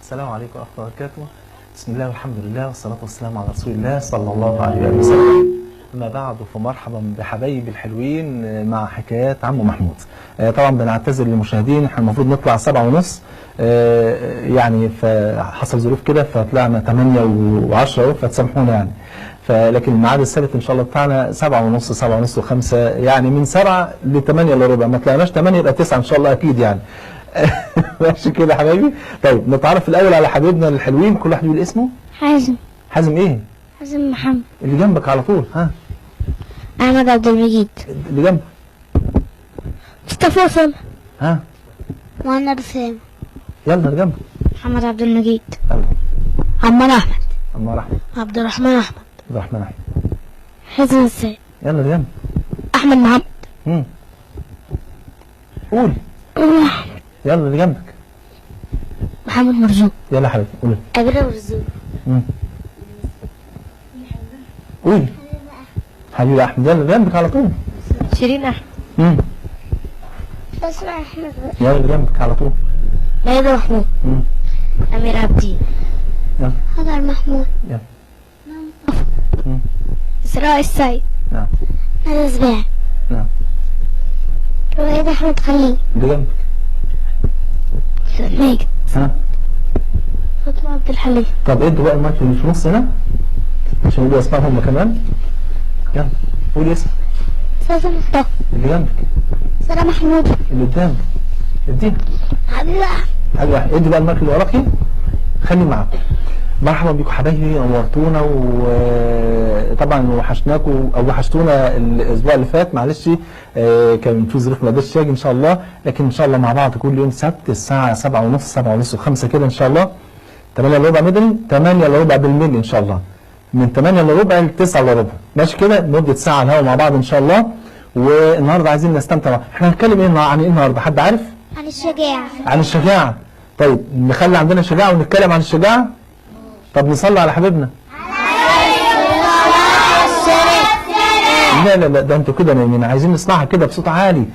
السلام عليكم ورحمة الله وبركاته. بسم الله والحمد لله والصلاة والسلام على رسول الله صلى الله عليه وسلم. أما بعد فمرحبا بحبايبي الحلوين مع حكايات عمو محمود. طبعا بنعتذر للمشاهدين، احنا المفروض نطلع 7:30 يعني فحصل ظروف كده فطلعنا 8:10 فتسامحونا يعني. لكن الميعاد الثابت ان شاء الله بتاعنا 7:30 7:30 و5 يعني من 7 ل 8 الا ربع، ما طلعناش 8 يبقى 9 ان شاء الله اكيد يعني. ماشي كده يا حبايبي. طيب نتعرف الاول على حبايبنا الحلوين، كل واحد يقول اسمه. حازم. حازم ايه؟ حازم محمد. اللي جنبك على طول. ها احمد عبد المجيد. اللي جنبك. مصطفى سلمى. ها مهند سامي. يلا اللي جنبك. محمد عبد المجيد. يلا. عمار احمد. عمار احمد. عبد الرحمن احمد. عبد الرحمن احمد. حازم السيد. يلا اللي جنبك. احمد محمد. قول. يلا اللي جنبك. محمد مرزوق. يلا يا حبيبي قول. أبرة مرزوق. قول. حبيبي احمد. يلا اللي جنبك على طول. شيرين احمد. بسمع احمد. يلا اللي جنبك على طول. ميادة محمود. امير عبدين. يلا. هدر محمود. يلا. اسراء السيد. نعم. ندى زباع. نعم. رويد احمد خليل. اللي جنبك. ماجد. ها فاطمة عبد الحليم. طب ادوا بقى المايك اللي في النص هنا عشان يقولوا اسمائهم هم كمان. يلا قول اسم. استاذ مصطفى. اللي جنبك. سارة محمود. اللي قدامك. اديها. حبيبي احمد. حاجه واحده. ادي بقى المايك اللي وراكي خليه معاكم. مرحبا بكم حبايبي، نورتونا وطبعا وحشناكم او وحشتونا الاسبوع اللي فات. معلش كان في ظروف ما قدرتش اجي ان شاء الله، لكن ان شاء الله مع بعض كل يوم سبت الساعه 7:30 7:30 و5 كده ان شاء الله. 8 الا ربع مدني، 8 الا ربع بالملي ان شاء الله، من 8 الا ربع ل 9 الا ربع. ماشي كده مده ساعه على الهواء مع بعض ان شاء الله. والنهارده عايزين نستمتع. احنا هنتكلم ايه عن ايه النهارده؟ حد عارف؟ عن الشجاعة. عن الشجاعه. طيب نخلي عندنا شجاعه ونتكلم عن الشجاعه. طب نصلي على حبيبنا. لا لا لا ده انتوا كده نايمين، عايزين نسمعها كده بصوت عالي.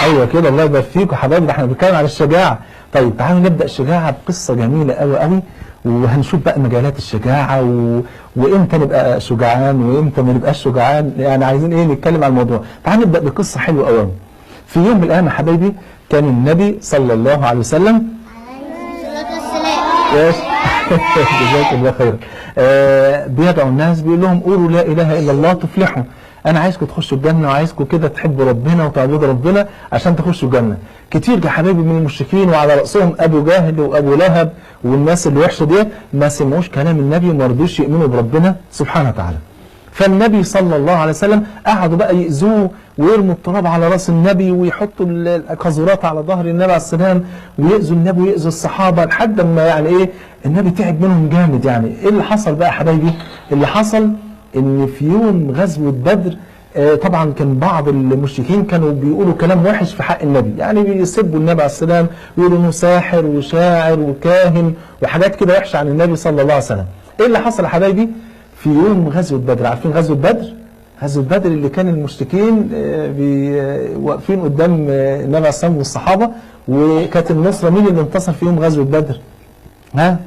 ايوه كده الله يبارك فيكم حبايبي، ده احنا بنتكلم على الشجاعه. طيب تعالوا نبدا الشجاعه بقصه جميله قوي قوي، وهنشوف بقى مجالات الشجاعه وامتى نبقى شجعان وامتى ما نبقاش شجعان، يعني عايزين ايه نتكلم عن الموضوع. تعالوا نبدا بقصه حلوه قوي. في يوم من الايام يا حبايبي كان النبي صلى الله عليه وسلم جزاك الله خير بيدعو الناس، بيقول لهم قولوا لا اله الا الله تفلحوا. انا عايزكم تخشوا الجنه وعايزكم كده تحبوا ربنا وتعبدوا ربنا عشان تخشوا الجنه. كتير يا حبايبي من المشركين وعلى راسهم ابو جهل وابو لهب والناس اللي وحشه ديت ما سمعوش كلام النبي وما رضوش يؤمنوا بربنا سبحانه وتعالى. فالنبي صلى الله عليه وسلم قعدوا بقى يأذوه ويرموا التراب على راس النبي ويحطوا القاذورات على ظهر النبي عليه السلام ويأذوا النبي ويأذوا الصحابه لحد ما يعني ايه النبي تعب منهم جامد. يعني ايه اللي حصل بقى يا حبايبي؟ اللي حصل ان في يوم غزوه بدر طبعا كان بعض المشركين كانوا بيقولوا كلام وحش في حق النبي، يعني بيسبوا النبي عليه السلام ويقولوا انه ساحر وشاعر وكاهن وحاجات كده وحشه عن النبي صلى الله عليه وسلم. ايه اللي حصل يا حبايبي؟ في يوم غزوة بدر، عارفين غزوة بدر؟ غزوة بدر اللي كان المشركين واقفين قدام النبي عليه الصلاة والصحابة، وكانت النصرة مين اللي انتصر في يوم غزوة بدر؟ ها؟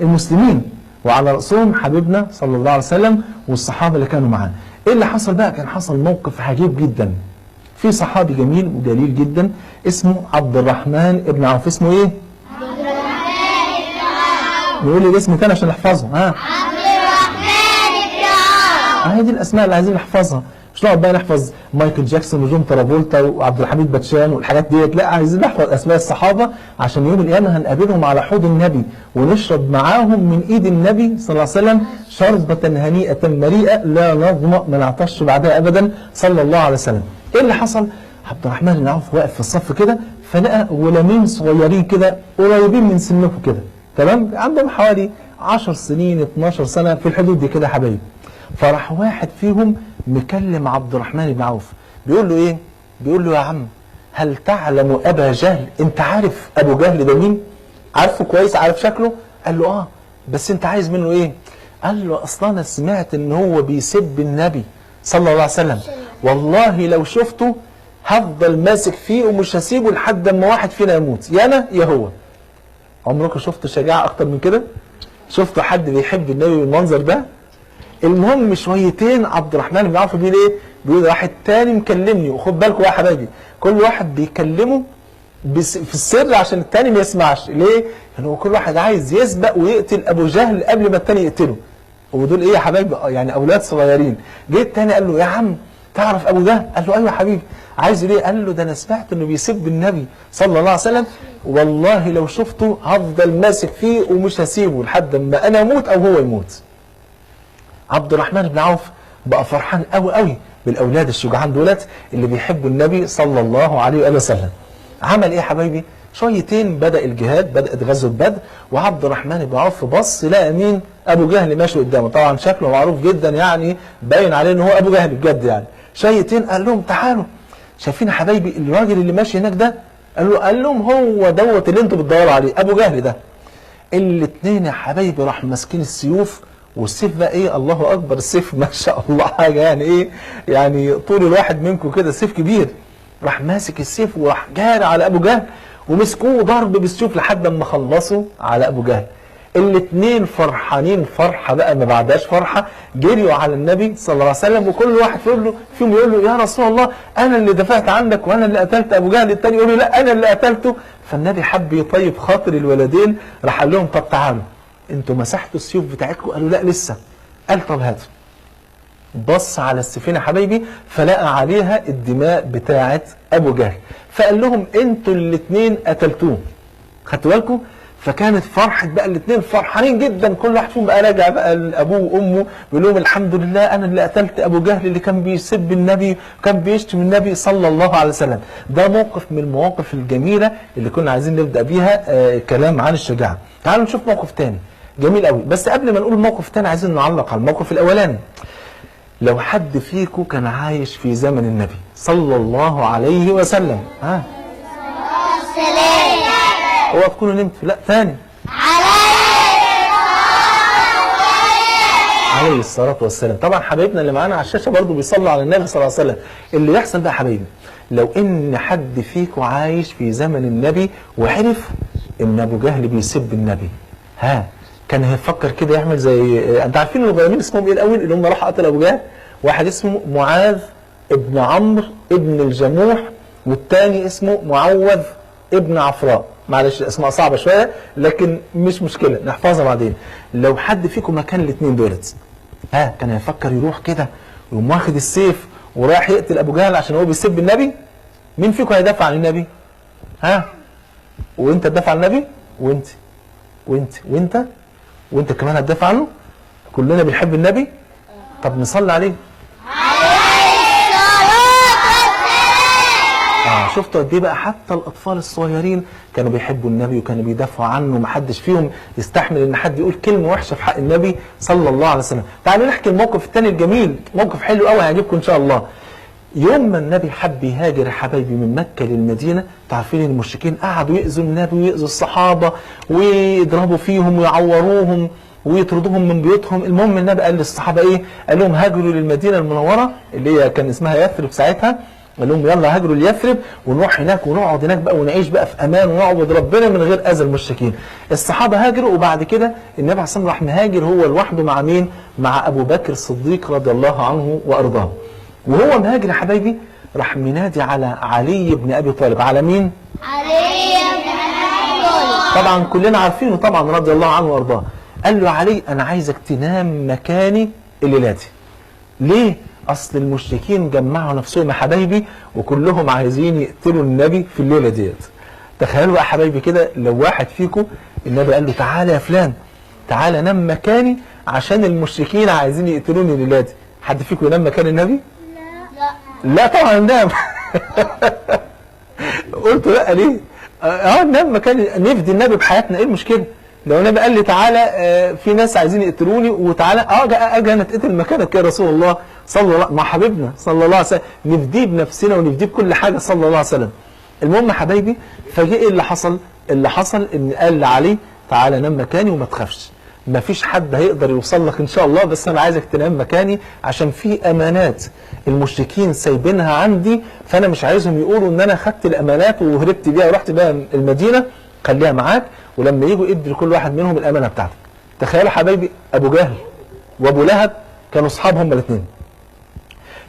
المسلمين، وعلى رأسهم حبيبنا صلى الله عليه وسلم والصحابة اللي كانوا معاه. ايه اللي حصل بقى؟ كان حصل موقف عجيب جدا. في صحابي جميل وجليل جدا اسمه عبد الرحمن ابن عوف. اسمه ايه؟ عبد الرحمن ابن عوف. نقول لي الاسم تاني عشان نحفظه. ها؟ هي دي الاسماء اللي عايزين نحفظها، مش نقعد بقى نحفظ مايكل جاكسون وجون ترافولتا وعبد الحميد باتشان والحاجات ديت، لا عايزين نحفظ اسماء الصحابه عشان يوم القيامه هنقابلهم على حوض النبي ونشرب معاهم من ايد النبي صلى الله عليه وسلم شربة هنيئة مريئة لا نظمأ ما نعطش بعدها ابدا صلى الله عليه وسلم. ايه اللي حصل؟ عبد الرحمن بن عوف واقف في الصف كده فلقى غلامين صغيرين كده قريبين من سنكم كده، تمام؟ عندهم حوالي 10 سنين 12 سنه في الحدود دي كده يا حبايبي. فراح واحد فيهم مكلم عبد الرحمن بن عوف بيقول له ايه؟ بيقول له يا عم هل تعلم ابا جهل؟ انت عارف ابو جهل ده مين؟ عارفه كويس؟ عارف شكله؟ قال له اه. بس انت عايز منه ايه؟ قال له اصلا انا سمعت ان هو بيسب النبي صلى الله عليه وسلم، والله لو شفته هفضل ماسك فيه ومش هسيبه لحد ما واحد فينا يموت، يا انا يا هو. عمركم شفتوا شجاعه اكتر من كده؟ شفتوا حد بيحب النبي بالمنظر ده؟ المهم شويتين عبد الرحمن بن عوف بيقول ايه؟ بيقول واحد تاني مكلمني، وخد بالكم يا حبايبي كل واحد بيكلمه في السر عشان التاني ما يسمعش. ليه؟ لان هو كل واحد عايز يسبق ويقتل ابو جهل قبل ما التاني يقتله. ودول ايه يا حبايبي؟ يعني اولاد صغيرين. جه التاني قال له يا عم تعرف ابو جهل؟ قال له ايوه يا حبيبي. عايز ليه؟ قال له ده انا سمعت انه بيسب النبي صلى الله عليه وسلم، والله لو شفته هفضل ماسك فيه ومش هسيبه لحد ما انا اموت او هو يموت. عبد الرحمن بن عوف بقى فرحان قوي قوي بالاولاد الشجعان دولت اللي بيحبوا النبي صلى الله عليه واله وسلم. عمل ايه يا حبايبي؟ شويتين بدا الجهاد، بدات غزوه بدر، وعبد الرحمن بن عوف بص لقى مين؟ ابو جهل ماشي قدامه، طبعا شكله معروف جدا يعني باين عليه ان هو ابو جهل بجد يعني. شويتين قال لهم تعالوا، شايفين يا حبايبي الراجل اللي ماشي هناك ده؟ قال لهم هو دوت اللي انتوا بتدوروا عليه، ابو جهل ده. الاثنين يا حبايبي راح ماسكين السيوف، والسيف بقى ايه؟ الله اكبر، السيف ما شاء الله حاجه يعني ايه؟ يعني طول الواحد منكم كده سيف كبير. راح ماسك السيف وراح جاري على ابو جهل، ومسكوه ضرب بالسيوف لحد ما خلصوا على ابو جهل. الاثنين فرحانين فرحه بقى ما بعدهاش فرحه، جريوا على النبي صلى الله عليه وسلم، وكل واحد فيهم يقول له يا رسول الله انا اللي دفعت عنك وانا اللي قتلت ابو جهل، الثاني يقول له لا انا اللي قتلته. فالنبي حب يطيب خاطر الولدين، راح قال لهم طب تعالوا انتوا مسحتوا السيوف بتاعتكم؟ قالوا لا لسه. قال طب هاتوا. بص على السفينه حبايبي فلقى عليها الدماء بتاعه ابو جهل، فقال لهم انتوا الاثنين قتلتوه. خدتوا بالكم؟ فكانت فرحه بقى الاثنين فرحانين جدا، كل واحد فيهم بقى راجع بقى لابوه وامه بيقول لهم الحمد لله انا اللي قتلت ابو جهل اللي كان بيسب النبي وكان بيشتم النبي صلى الله عليه وسلم. ده موقف من المواقف الجميله اللي كنا عايزين نبدا بيها كلام عن الشجاعه. تعالوا نشوف موقف تاني جميل قوي، بس قبل ما نقول الموقف الثاني عايزين نعلق على الموقف الاولاني. لو حد فيكم كان عايش في زمن النبي صلى الله عليه وسلم، هو تكونوا نمتوا؟ لا ثاني، عليه الصلاة والسلام. طبعا حبايبنا اللي معانا على الشاشة برضو بيصلوا على النبي صلى الله عليه وسلم. اللي يحصل بقى حبايبي لو ان حد فيكم عايش في زمن النبي وعرف ان ابو جهل بيسب النبي، كان هيفكر كده يعمل زي انت عارفين الغلامين اسمهم ايه الاول اللي هم راحوا قتلوا ابو جهل؟ واحد اسمه معاذ ابن عمرو ابن الجموح، والتاني اسمه معوذ ابن عفراء. معلش اسماء صعبه شويه لكن مش مشكله نحفظها بعدين. لو حد فيكم مكان الاثنين دولت كان هيفكر يروح كده ويقوم واخد السيف ورايح يقتل ابو جهل عشان هو بيسب النبي؟ مين فيكم هيدافع عن النبي؟ وانت تدافع عن النبي؟ وانت كمان هتدافع عنه؟ كلنا بنحب النبي؟ طب نصلي عليه. شفتوا قد ايه بقى حتى الاطفال الصغيرين كانوا بيحبوا النبي وكانوا بيدافعوا عنه، محدش فيهم يستحمل ان حد يقول كلمه وحشه في حق النبي صلى الله عليه وسلم. تعالوا نحكي الموقف الثاني الجميل، موقف حلو قوي هيعجبكم ان شاء الله. يوم ما النبي حب يهاجر يا حبايبي من مكه للمدينه، تعرفين المشركين قعدوا يؤذوا النبي ويؤذوا الصحابه ويضربوا فيهم ويعوروهم ويطردوهم من بيوتهم. المهم النبي قال للصحابه ايه؟ قال لهم هاجروا للمدينه المنوره اللي هي كان اسمها يثرب ساعتها، قال لهم يلا هاجروا ليثرب ونروح هناك ونقعد هناك بقى ونعيش بقى في امان ونعبد ربنا من غير اذى المشركين. الصحابه هاجروا، وبعد كده النبي عليه الصلاه والسلام راح مهاجر هو لوحده مع مين؟ مع ابو بكر الصديق رضي الله عنه وارضاه. وهو مهاجر يا حبايبي راح منادي على علي بن ابي طالب. على مين؟ علي بن ابي طالب. طبعا كلنا عارفينه طبعا رضي الله عنه وارضاه. قال له علي انا عايزك تنام مكاني الليله دي. ليه؟ اصل المشركين جمعوا نفسهم يا حبايبي وكلهم عايزين يقتلوا النبي في الليله ديت. تخيلوا يا حبايبي كده لو واحد فيكم النبي قال له تعالى يا فلان تعالى نام مكاني عشان المشركين عايزين يقتلوني الليله دي، حد فيكم ينام مكان النبي؟ لا طبعا نام. قلت لا ليه؟ نام مكان، نفدي النبي بحياتنا، ايه المشكله؟ لو النبي قال لي تعالى في ناس عايزين يقتلوني وتعالى اجي انا اتقتل مكانك يا رسول الله صلى الله مع حبيبنا صلى الله عليه وسلم، نفديه بنفسنا ونفديه بكل حاجه صلى الله عليه وسلم. المهم يا حبايبي فجاء ايه اللي حصل؟ اللي حصل ان قال لعلي تعالى نام مكاني وما تخافش. مفيش حد هيقدر يوصل لك ان شاء الله، بس انا عايزك تنام مكاني عشان في امانات المشركين سايبينها عندي، فانا مش عايزهم يقولوا ان انا خدت الامانات وهربت بيها ورحت بيها المدينه. خليها معاك، ولما يجوا ادي لكل واحد منهم الامانه بتاعتك. تخيلوا حبايبي، ابو جهل وابو لهب كانوا اصحاب هما الاثنين،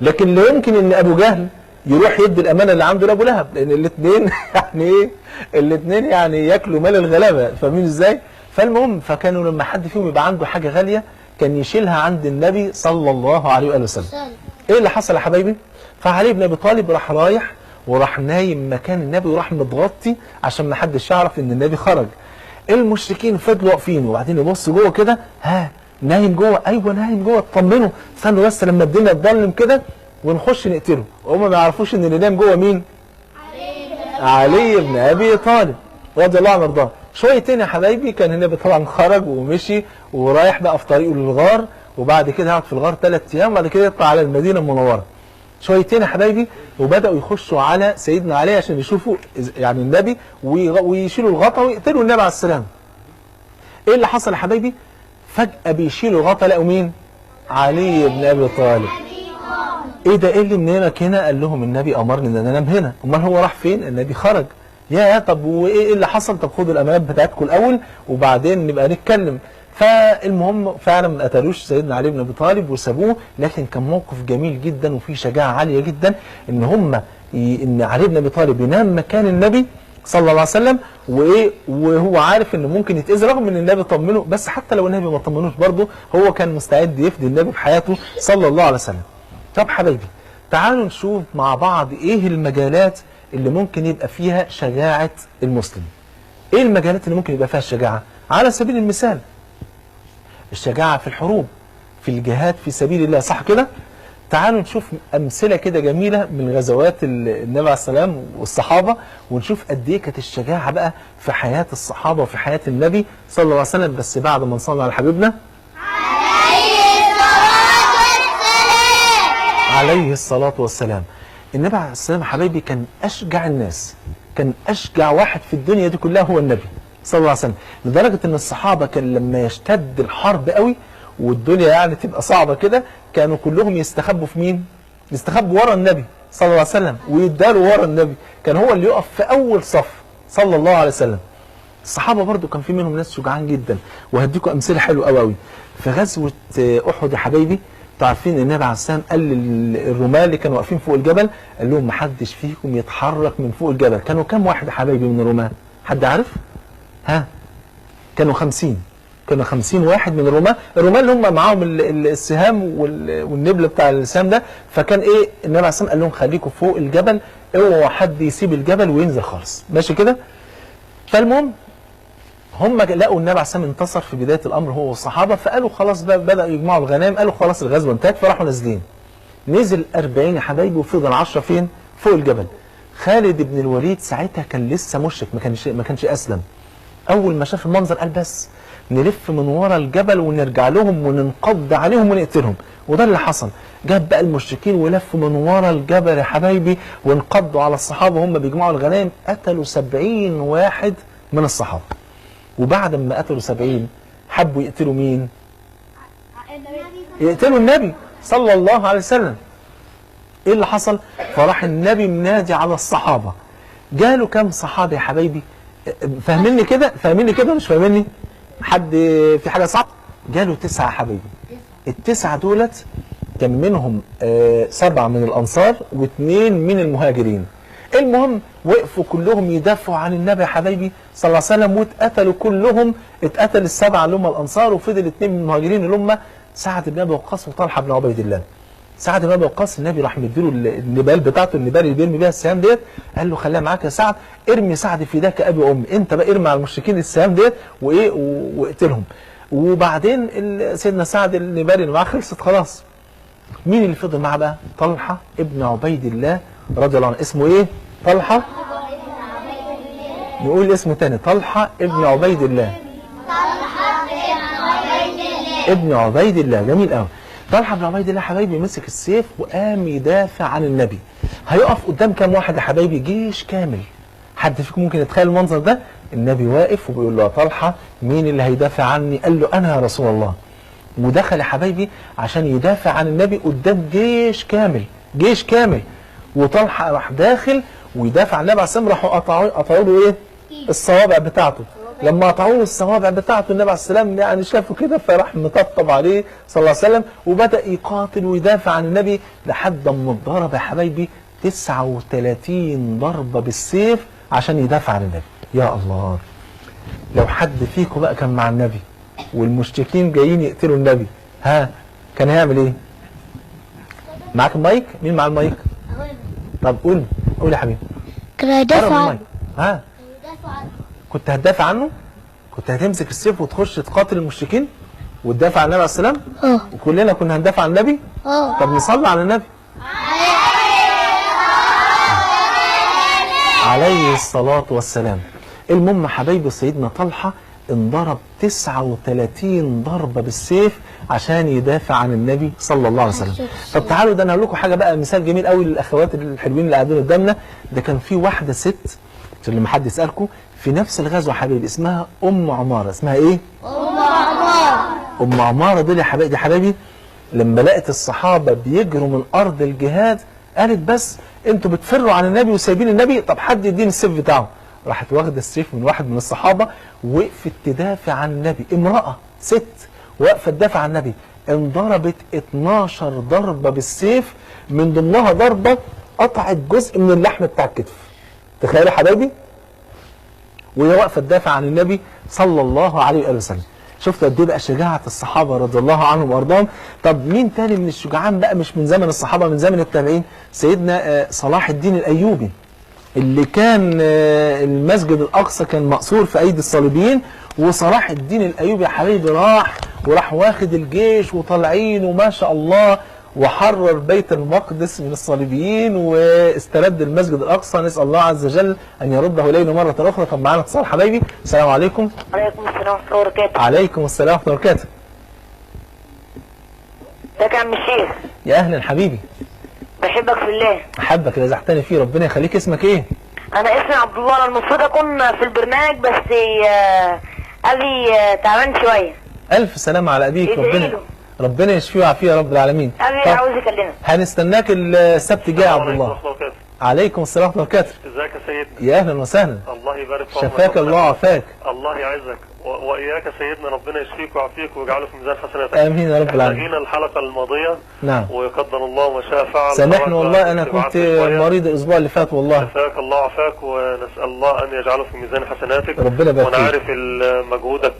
لكن لا يمكن ان ابو جهل يروح يدي الامانه اللي عنده لابو لهب، لان الاثنين يعني ايه، الاثنين يعني ياكلوا مال الغلابه، فاهمين ازاي؟ فالمهم، فكانوا لما حد فيهم يبقى عنده حاجه غاليه كان يشيلها عند النبي صلى الله عليه واله وسلم. ايه اللي حصل يا حبايبي؟ فعلي بن ابي طالب راح رايح وراح نايم مكان النبي وراح متغطي عشان ما حدش يعرف ان النبي خرج. المشركين فضلوا واقفين وبعدين يبصوا جوه كده، ها نايم جوه؟ ايوه نايم جوه، اطمنوا استنوا بس لما الدنيا تضلم كده ونخش نقتله. وهم ما يعرفوش ان اللي نايم جوه مين؟ علي بن ابي طالب رضي الله عنه وارضاه. شويتين يا حبايبي كان النبي طبعا خرج ومشي ورايح بقى في طريقه للغار، وبعد كده يقعد في الغار 3 ايام، وبعد كده يطلع على المدينه المنوره. شويتين يا حبايبي وبداوا يخشوا على سيدنا علي عشان يشوفوا يعني النبي ويشيلوا الغطا ويقتلوا النبي عليه السلام. ايه اللي حصل يا حبايبي؟ فجاه بيشيلوا الغطا لقوا مين؟ علي بن ابي طالب. ايه ده، ايه اللي منامك هنا؟ قال لهم النبي امرني ان انا انام هنا. امال هو راح فين؟ النبي خرج. يا طب وايه اللي حصل؟ طب خدوا الامانات بتاعتكم الاول وبعدين نبقى نتكلم. فالمهم فعلا ما قتلوش سيدنا علي بن ابي طالب وسابوه، لكن كان موقف جميل جدا وفيه شجاعه عاليه جدا ان علي بن ابي طالب ينام مكان النبي صلى الله عليه وسلم، وهو عارف انه ممكن يتاذى رغم ان النبي طمنه، بس حتى لو النبي ما طمنوش برضه هو كان مستعد يفدي النبي بحياته صلى الله عليه وسلم. طب حبايبي تعالوا نشوف مع بعض ايه المجالات اللي ممكن يبقى فيها شجاعه المسلم. ايه المجالات اللي ممكن يبقى فيها الشجاعه؟ على سبيل المثال الشجاعة في الحروب، في الجهاد في سبيل الله، صح كده؟ تعالوا نشوف أمثلة كده جميلة من غزوات النبي عليه السلام والصحابة، ونشوف قد إيه كانت الشجاعة بقى في حياة الصحابة وفي حياة النبي صلى الله عليه وسلم، بس بعد ما نصلي على حبيبنا عليه الصلاة والسلام. النبي عليه السلام حبايبي كان أشجع الناس، كان أشجع واحد في الدنيا دي كلها هو النبي صلى الله عليه وسلم، لدرجة ان الصحابة كان لما يشتد الحرب قوي والدنيا يعني تبقى صعبة كده كانوا كلهم يستخبوا في مين؟ يستخبوا ورا النبي صلى الله عليه وسلم ويداروا ورا النبي، كان هو اللي يقف في اول صف صلى الله عليه وسلم. الصحابة برضو كان في منهم ناس شجعان جدا، وهديكم امثلة حلوة قوي قوي. في غزوة احد يا حبايبي تعرفين ان النبي عليه السلام قال للرماة اللي كانوا واقفين فوق الجبل، قال لهم ما حدش فيكم يتحرك من فوق الجبل. كانوا كام واحد يا حبايبي من الرماة؟ حد عارف؟ ها؟ كانوا 50. كانوا 50 واحد من الرماة اللي هم معاهم السهام والنبل بتاع السهام ده. فكان ايه النبي عليه السلام قال لهم خليكم فوق الجبل، اوعوا حد يسيب الجبل وينزل خالص، ماشي كده؟ فالمهم هم لقوا النبي عليه السلام انتصر في بدايه الامر هو والصحابه، فقالوا خلاص بقى بداوا يجمعوا الغنائم، قالوا خلاص الغزوه انتهت، فراحوا نازلين. نزل 40 يا حبايبي وفضل 10 فين؟ فوق الجبل. خالد بن الوليد ساعتها كان لسه مشرك، ما كانش اسلم. اول ما شاف المنظر قال بس نلف من ورا الجبل ونرجع لهم وننقض عليهم ونقتلهم، وده اللي حصل. جاب بقى المشركين ولفوا من ورا الجبل يا حبايبي وانقضوا على الصحابه وهم بيجمعوا الغنائم، قتلوا 70 واحد من الصحابه. وبعد ما قتلوا 70 حبوا يقتلوا مين؟ يقتلوا النبي صلى الله عليه وسلم. ايه اللي حصل؟ فراح النبي منادي على الصحابه. جاله كم صحابي يا حبايبي؟ فاهميني كده؟ فاهميني كده مش فاهميني؟ حد في حاجه صعبه؟ جاله 9 يا حبايبي. ال9 دولت كان منهم 7 من الانصار و2 من المهاجرين. المهم وقفوا كلهم يدافعوا عن النبي يا حبايبي صلى الله عليه وسلم، واتقتلوا كلهم. اتقتل ال7 اللي هم الانصار، وفضل 2 من المهاجرين اللي هم سعد بن ابي وقاص وطلحه بن عبيد الله. سعد بن ابي وقاص النبي راح مديله النبال بتاعته، النبال اللي بيرمي بيها السهام ديت، قال له خليها معاك يا سعد، ارمي سعد فداك ابي وامي، انت بقى ارمي على المشركين السهام ديت وايه واقتلهم. وبعدين سيدنا سعد النبال اللي معاه خلصت خلاص. مين اللي فضل معاه بقى؟ طلحه ابن عبيد الله رضي الله عنه. اسمه ايه؟ طلحه. نقول اسمه تاني، طلحه ابن عبيد الله. ابن عبيد الله، جميل قوي. طلحه بن عبيد الله حبايبي مسك السيف وقام يدافع عن النبي. هيقف قدام كام واحد يا حبايبي؟ جيش كامل. حد فيكم ممكن يتخيل المنظر ده؟ النبي واقف وبيقول له يا طلحه مين اللي هيدافع عني؟ قال له انا يا رسول الله. ودخل يا حبايبي عشان يدافع عن النبي قدام جيش كامل، جيش كامل. وطلحه راح داخل ويدافع عن النبي عليه السلام. راحوا قطعوا له ايه؟ الصوابع بتاعته. لما قطعوا له الصوابع بتاعته النبي عليه السلام يعني شافه كده فراح مطبطب عليه صلى الله عليه وسلم وبدا يقاتل ويدافع عن النبي لحد ما اتضرب يا حبايبي 39 ضربه بالسيف عشان يدافع عن النبي. يا الله، لو حد فيكم بقى كان مع النبي والمشركين جايين يقتلوا النبي، ها كان هيعمل ايه؟ معاك المايك؟ مين مع المايك؟ طب قول يا حبيبي. كان هيدافع عنه. ها؟ كنت هتدافع عنه؟ كنت هتمسك السيف وتخش تقاتل المشركين وتدافع عن النبي عليه السلام؟ وكلنا كنا هندافع عن النبي؟ طب نصلي على النبي عليه الصلاة والسلام. المهم حبايبي سيدنا طلحة انضرب 39 ضربة بالسيف عشان يدافع عن النبي صلى الله عليه وسلم. طب تعالوا ده انا هقول لكم حاجة بقى، مثال جميل قوي للاخوات الحلوين اللي قاعدين قدامنا. ده كان في واحدة ست عشان لما حد يسألكم في نفس الغزوة حبايبي اسمها ام عمارة. اسمها ايه؟ ام عمارة. ام عمارة دول يا حبايبي لما لقت الصحابة بيجروا من ارض الجهاد قالت بس انتوا بتفروا عن النبي وسايبين النبي، طب حد يديني السيف بتاعه. راحت واخده السيف من واحد من الصحابه وقفت تدافع عن النبي. امراه ست واقفه تدافع عن النبي، انضربت 12 ضربه بالسيف، من ضمنها ضربه قطعت جزء من اللحم بتاع الكتف. تخيلوا يا حبايبي، وهي واقفه تدافع عن النبي صلى الله عليه واله وسلم. شفتوا قد ايه بقى شجاعه الصحابه رضي الله عنهم وارضاهم. طب مين تاني من الشجعان بقى مش من زمن الصحابه، من زمن التابعين؟ سيدنا صلاح الدين الايوبي اللي كان المسجد الاقصى كان مأسور في ايدي الصليبيين، وصلاح الدين الايوبي يا حبيبي راح واخد الجيش وطالعين وما شاء الله وحرر بيت المقدس من الصليبيين واسترد المسجد الاقصى. نسال الله عز وجل ان يرده الينا مره اخرى. طب معانا اتصال حبايبي. السلام عليكم. وعليكم السلام ورحمة الله وبركاته. عليكم السلام ورحمه الله وبركاته. ازيك يا عم الشيخ؟ يا اهلا حبيبي. بحبك في الله. احبك اللي زحتني فيه، ربنا يخليك. اسمك ايه؟ انا اسمي عبد الله. انا المفروض اكون في البرنامج بس ابي تعبان شويه. الف سلامه على ابيك. ادعيله. ربنا يشفيه ويعافيه يا رب العالمين. ابي عاوز اكلمك. هنستناك السبت الجاي يا عبد الله. عليكم السلام ورحمه الله وبركاته. ازيك يا سيدنا؟ يا اهلا وسهلا. الله يبارك في عمرك. شفاك الله وعافاك. الله يعزك واياك يا سيدنا، ربنا يشفيك ويعافيك ويجعله في ميزان حسناتك. امين يا رب العالمين. لقينا الحلقه الماضيه نعم وقدر الله ما شاء فعل. سامحني والله انا كنت مريض الاسبوع اللي فات والله. شفاك الله وعافاك ونسال الله ان يجعله في ميزان حسناتك. ربنا يبارك فيك. وانا عارف مجهودك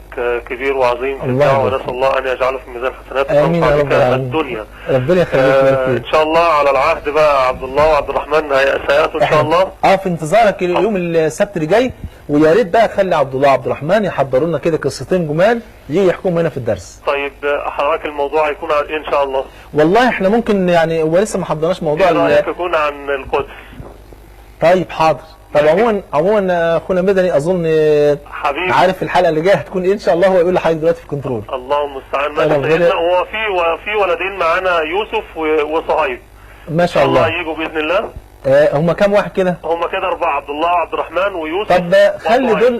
كبير وعظيم في الدعوه، ونسال الله ان يجعله في ميزان حسناتك. امين يا رب العالمين. الدنيا ربنا يخليك ويبارك فيك. ان شاء الله على العهد بقى عبد الله وعبد الرحمن سياتوا ان شاء الله. في انتظارك يوم السبت اللي جاي، ويا ريت بقى خلي عبد الله وعبد الرحمن يحضروا لنا كده قصتين جمال يجي يحكموا هنا في الدرس. طيب حضرتك الموضوع هيكون عن ايه ان شاء الله؟ والله احنا ممكن يعني هو لسه ما حضرناش موضوع ايه رايك يكون عن القدس؟ طيب حاضر. طب عموما اخونا مدني اظن حبيبي عارف الحلقه اللي جايه هتكون ايه ان شاء الله. هو يقول لحضرتك دلوقتي في الكنترول. الله المستعان. هو في ولدين معانا يوسف وصهيب ما شاء الله يجوا باذن الله. هم كام واحد كده؟ هم كده 4، عبد الله وعبد الرحمن ويوسف. طب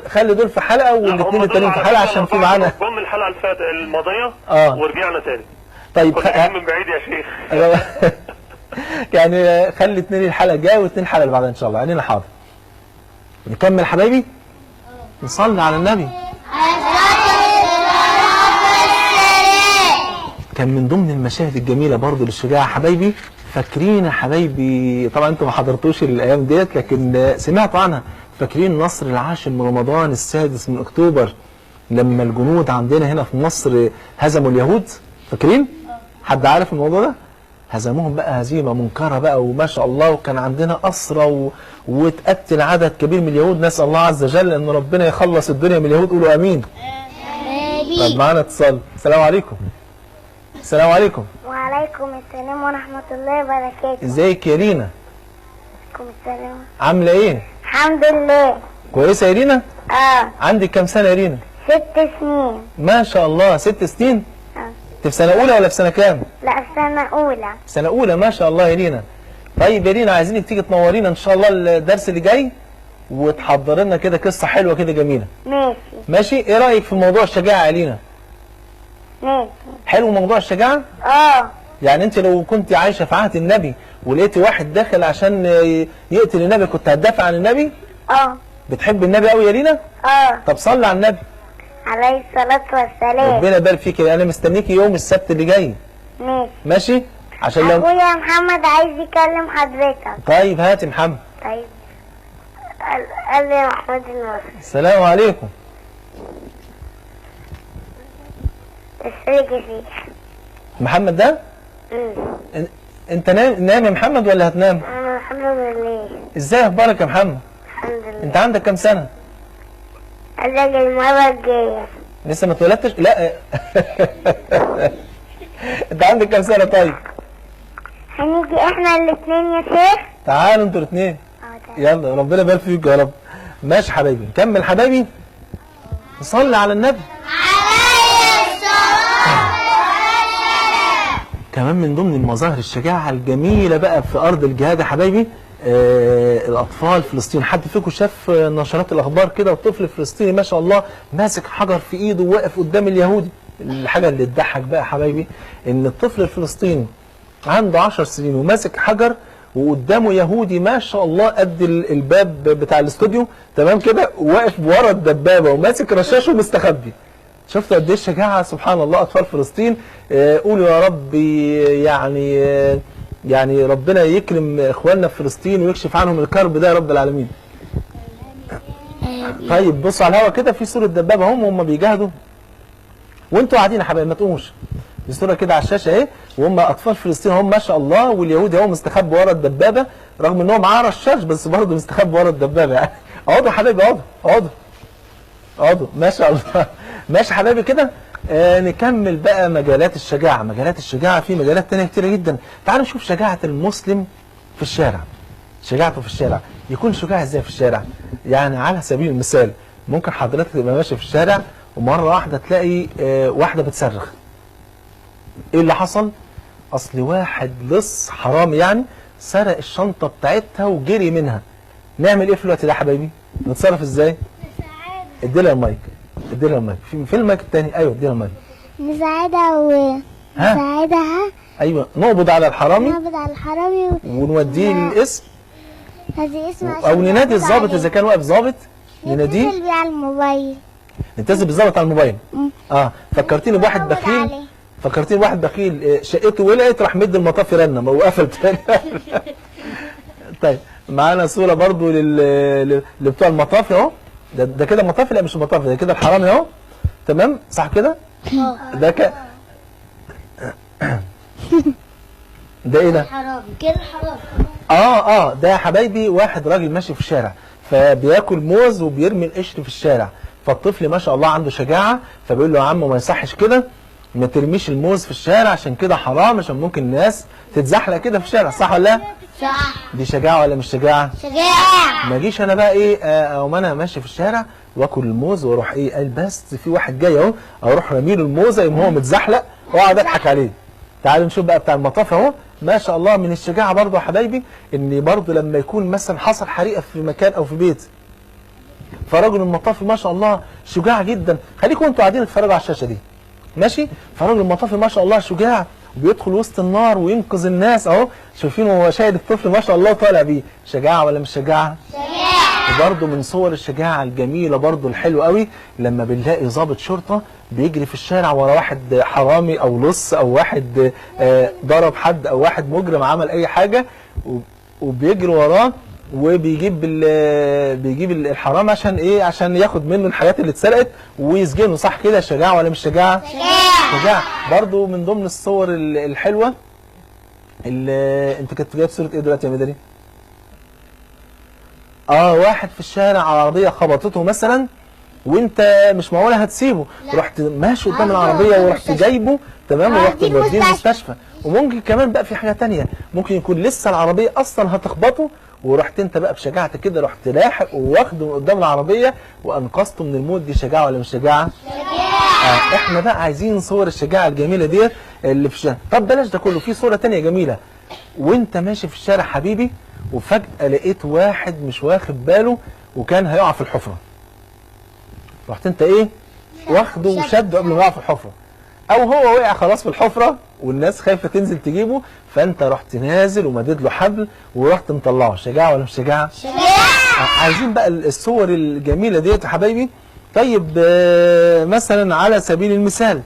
خلي دول في حلقه والاثنين التانيين في حلقه عشان في معانا جم الحلقه اللي فاتت الماضيه ورجعنا تاني. طيب كنا من بعيد يا شيخ. يعني خلي 2 الحلقه الجايه و2 الحلقه اللي بعدها ان شاء الله. عينينا حاضر. نكمل حبايبي. نصلي على النبي. كان من ضمن المشاهد الجميله برضه للشجاعه حبايبي. فاكرين يا حبايبي، طبعا انتوا ما حضرتوش الايام ديت لكن سمعتوا عنها. فاكرين نصر العاشر من رمضان السادس من اكتوبر لما الجنود عندنا هنا في مصر هزموا اليهود؟ فاكرين؟ حد عارف الموضوع ده؟ هزموهم بقى هزيمه منكره بقى وما شاء الله، وكان عندنا اسرى واتقتل عدد كبير من اليهود. نسال الله عز وجل ان ربنا يخلص الدنيا من اليهود. قولوا امين. طب معانا اتصال. السلام عليكم. السلام عليكم. وعليكم السلام ورحمة الله وبركاته. ازيك يا رينا؟ وعليكم السلام. عامله ايه؟ الحمد لله. كويسه يا رينا؟ عندك كام سنه يا رينا؟ 6 سنين. ما شاء الله 6 سنين؟ انت في سنه اولى ولا في سنه كام؟ لا في سنة أولى. سنه اولى ما شاء الله يا رينا. طيب يا رينا عايزينك تيجي تنورينا ان شاء الله الدرس اللي جاي وتحضر لنا كده قصه حلوه كده جميله. ماشي. ماشي؟ ايه رايك في موضوع الشجاعه يا لينا؟ ماشي. حلو موضوع الشجاعه؟ يعني انت لو كنت عايشه في عهد النبي ولقيتي واحد داخل عشان يقتل النبي كنت هتدافع عن النبي؟ بتحب النبي قوي يا لينا؟ طب صلي على النبي عليه الصلاة والسلام. ربنا يبارك فيك. انا مستنيكي يوم السبت اللي جاي. ماشي؟ عشان لو اخويا محمد عايز يكلم حضرتك. طيب هاتي محمد. طيب قال لي محمد الناصر. السلام عليكم. ازيك يا شيخ؟ محمد ده؟ انت نايم يا محمد ولا هتنام؟ انا الحمد لله. ازاي اخبارك يا محمد؟ الحمد لله. انت عندك كام سنه؟ قال لك المرة الجاية. لسه ما اتولدتش؟ لا انت عندك كام سنه طيب؟ هنيجي احنا الاثنين يا شيخ. تعالوا انتوا الاثنين. يلا ربنا يبارك فيك يا رب. ماشي حبايبي، نكمل حبايبي. نصلي على النبي عليه الصلاه والسلام. كمان من ضمن المظاهر الشجاعه الجميله بقى في ارض الجهاد يا حبايبي الاطفال فلسطين. حد فيكم شاف نشرات الاخبار كده وطفل فلسطيني ما شاء الله ماسك حجر في ايده وواقف قدام اليهودي؟ الحاجه اللي تضحك بقى يا حبايبي ان الطفل الفلسطيني عنده 10 سنين وماسك حجر وقدامه يهودي ما شاء الله قد الباب بتاع الاستوديو تمام كده، واقف ورا الدبابه وماسك رشاشه ومستخبي. شفتوا قد ايه الشجاعه؟ سبحان الله. اطفال فلسطين قولوا يا رب يعني ربنا يكرم اخواننا في فلسطين ويكشف عنهم الكرب ده يا رب العالمين. طيب بصوا على الهوا كده في صوره دبابه هم بيجاهدوا وانتوا قاعدين يا حبايبي ما تقوموش. في صوره كده على الشاشه اهي وهم اطفال فلسطين هم ما شاء الله، واليهودي هو مستخبي ورا الدبابه رغم ان هو معاه رشاش بس برضه مستخبي ورا الدبابه يعني. اقعدوا يا حبايبي اقعدوا ما شاء الله. ماشي حبايبي كده. نكمل بقى مجالات الشجاعه. مجالات الشجاعه في مجالات ثانيه كتيره جدا. تعالوا نشوف شجاعه المسلم في الشارع. شجاعته في الشارع يكون شجاع ازاي في الشارع؟ يعني على سبيل المثال ممكن حضرتك تبقى ماشي في الشارع ومره واحده تلاقي واحده بتصرخ. ايه اللي حصل؟ اصل واحد لص حرامي يعني سرق الشنطه بتاعتها وجري منها. نعمل ايه في الوقت ده يا حبايبي؟ نتصرف ازاي؟ اديلها المايك. فين المايك الثاني؟ ايوه اديلها المايك. نساعدها نساعدها. ايوه نقبض على الحرامي ونوديه للقسم او ننادي الضابط اذا كان واقف ضابط نناديه. نتصل بيه على الموبايل. نتصل بالضابط على الموبايل. فكرتيني بواحد بخيل. شقته ولعت راح مد المطافي رنه وقفل تاني. طيب معانا صوره برضو لبتوع المطافي اهو. ده كده مطافي؟ لا مش مطافي، ده كده الحرامي اهو. تمام صح كده؟ ده ده ايه ده؟ كده حرامي. ده يا حبايبي واحد راجل ماشي في الشارع فبياكل موز وبيرمي القشر في الشارع، فالطفل ما شاء الله عنده شجاعه فبيقول له يا عم ما يصحش كده، ما ترميش الموز في الشارع عشان كده حرام، عشان ممكن الناس تتزحلق كده في الشارع. صح ولا لا؟ صح. دي شجاعه ولا مش شجاعه؟ شجاعه. ما اجيش انا بقى ايه او انا ماشي في الشارع واكل الموز واروح ايه قال بس في واحد جاي اهو اروح رامي له الموزه يقوم هو متزحلق واقعد اضحك عليه. تعالوا نشوف بقى بتاع المطاف اهو. ما شاء الله من الشجاعه برضه يا حبايبي ان برضه لما يكون مثلا حصل حريقه في مكان او في بيت فرجل المطافي ما شاء الله شجاع جدا. خليكم انتوا قاعدين تتفرجوا على الشاشه دي ماشي. فرجل المطافي ما شاء الله شجاع وبيدخل وسط النار وينقذ الناس اهو. شايفين هو شايل الطفل ما شاء الله طالع بيه. شجاعه ولا مش شجاعه؟ شجاعه. وبرضه من صور الشجاعه الجميله برضه الحلوه قوي لما بنلاقي ضابط شرطه بيجري في الشارع ورا واحد حرامي او لص او واحد ضرب حد او واحد مجرم عمل اي حاجه وبيجري وراه وبيجيب الحرام عشان ايه؟ عشان ياخد منه الحاجات اللي اتسرقت ويسجنه. صح كده؟ شجاعه ولا مش شجاعه؟ شجاعه. برضه من ضمن الصور الحلوه اللي انت كنت جايب صوره ايه دلوقتي يا مدني؟ واحد في الشارع عربيه خبطته مثلا وانت مش معقوله هتسيبه، رحت ماشي قدام العربيه ورحت جايبه تمام ورحت موديه المستشفى. وممكن كمان بقى في حاجه ثانيه، ممكن يكون لسه العربيه اصلا هتخبطه ورحت انت بقى بشجاعتك كده رحت لاحق وواخده من قدام العربيه وانقذته من الموت. دي شجاعه ولا مش شجاعه؟ شجاعه. احنا بقى عايزين صور الشجاعه الجميله ديت اللي في الشارع. طب بلاش ده كله، في صوره ثانيه جميله وانت ماشي في الشارع حبيبي وفجاه لقيت واحد مش واخد باله وكان هيقع في الحفره، رحت انت ايه واخده وشده قبل ما يقع في الحفره، او هو وقع خلاص في الحفره والناس خايفه تنزل تجيبه، فانت رحت نازل ومدد له حبل ورحت مطلعه. شجاعه ولا مش شجاعه؟ شجاعه. عايزين بقى الصور الجميله ديت يا حبايبي. طيب مثلا على سبيل المثال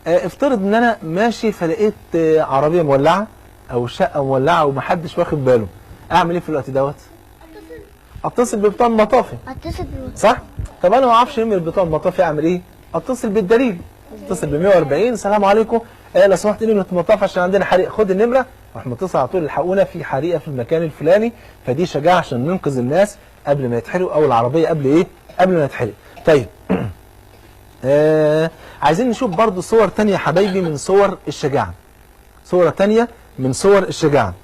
افترض ان انا ماشي فلقيت عربيه مولعه او شقه مولعه ومحدش واخد باله، اعمل ايه في الوقت دوت؟ اتصل ببطاقه المطافي. صح؟ طب انا ما اعرفش نمر بطاقه المطافي، اعمل ايه؟ اتصل بالدليل، اتصل ب 140. السلام عليكم لو سمحت نمره المطاف عشان عندنا حريق، خد النمره، راح متصل على طول الحقونا في حريقه في المكان الفلاني. فدي شجاعه عشان ننقذ الناس قبل ما يتحرقوا، او العربيه قبل ايه؟ قبل ما يتحرق. طيب عايزين نشوف برضو صور تانية يا حبايبي من صور الشجاعه. صورة تانية من صور الشجاعه.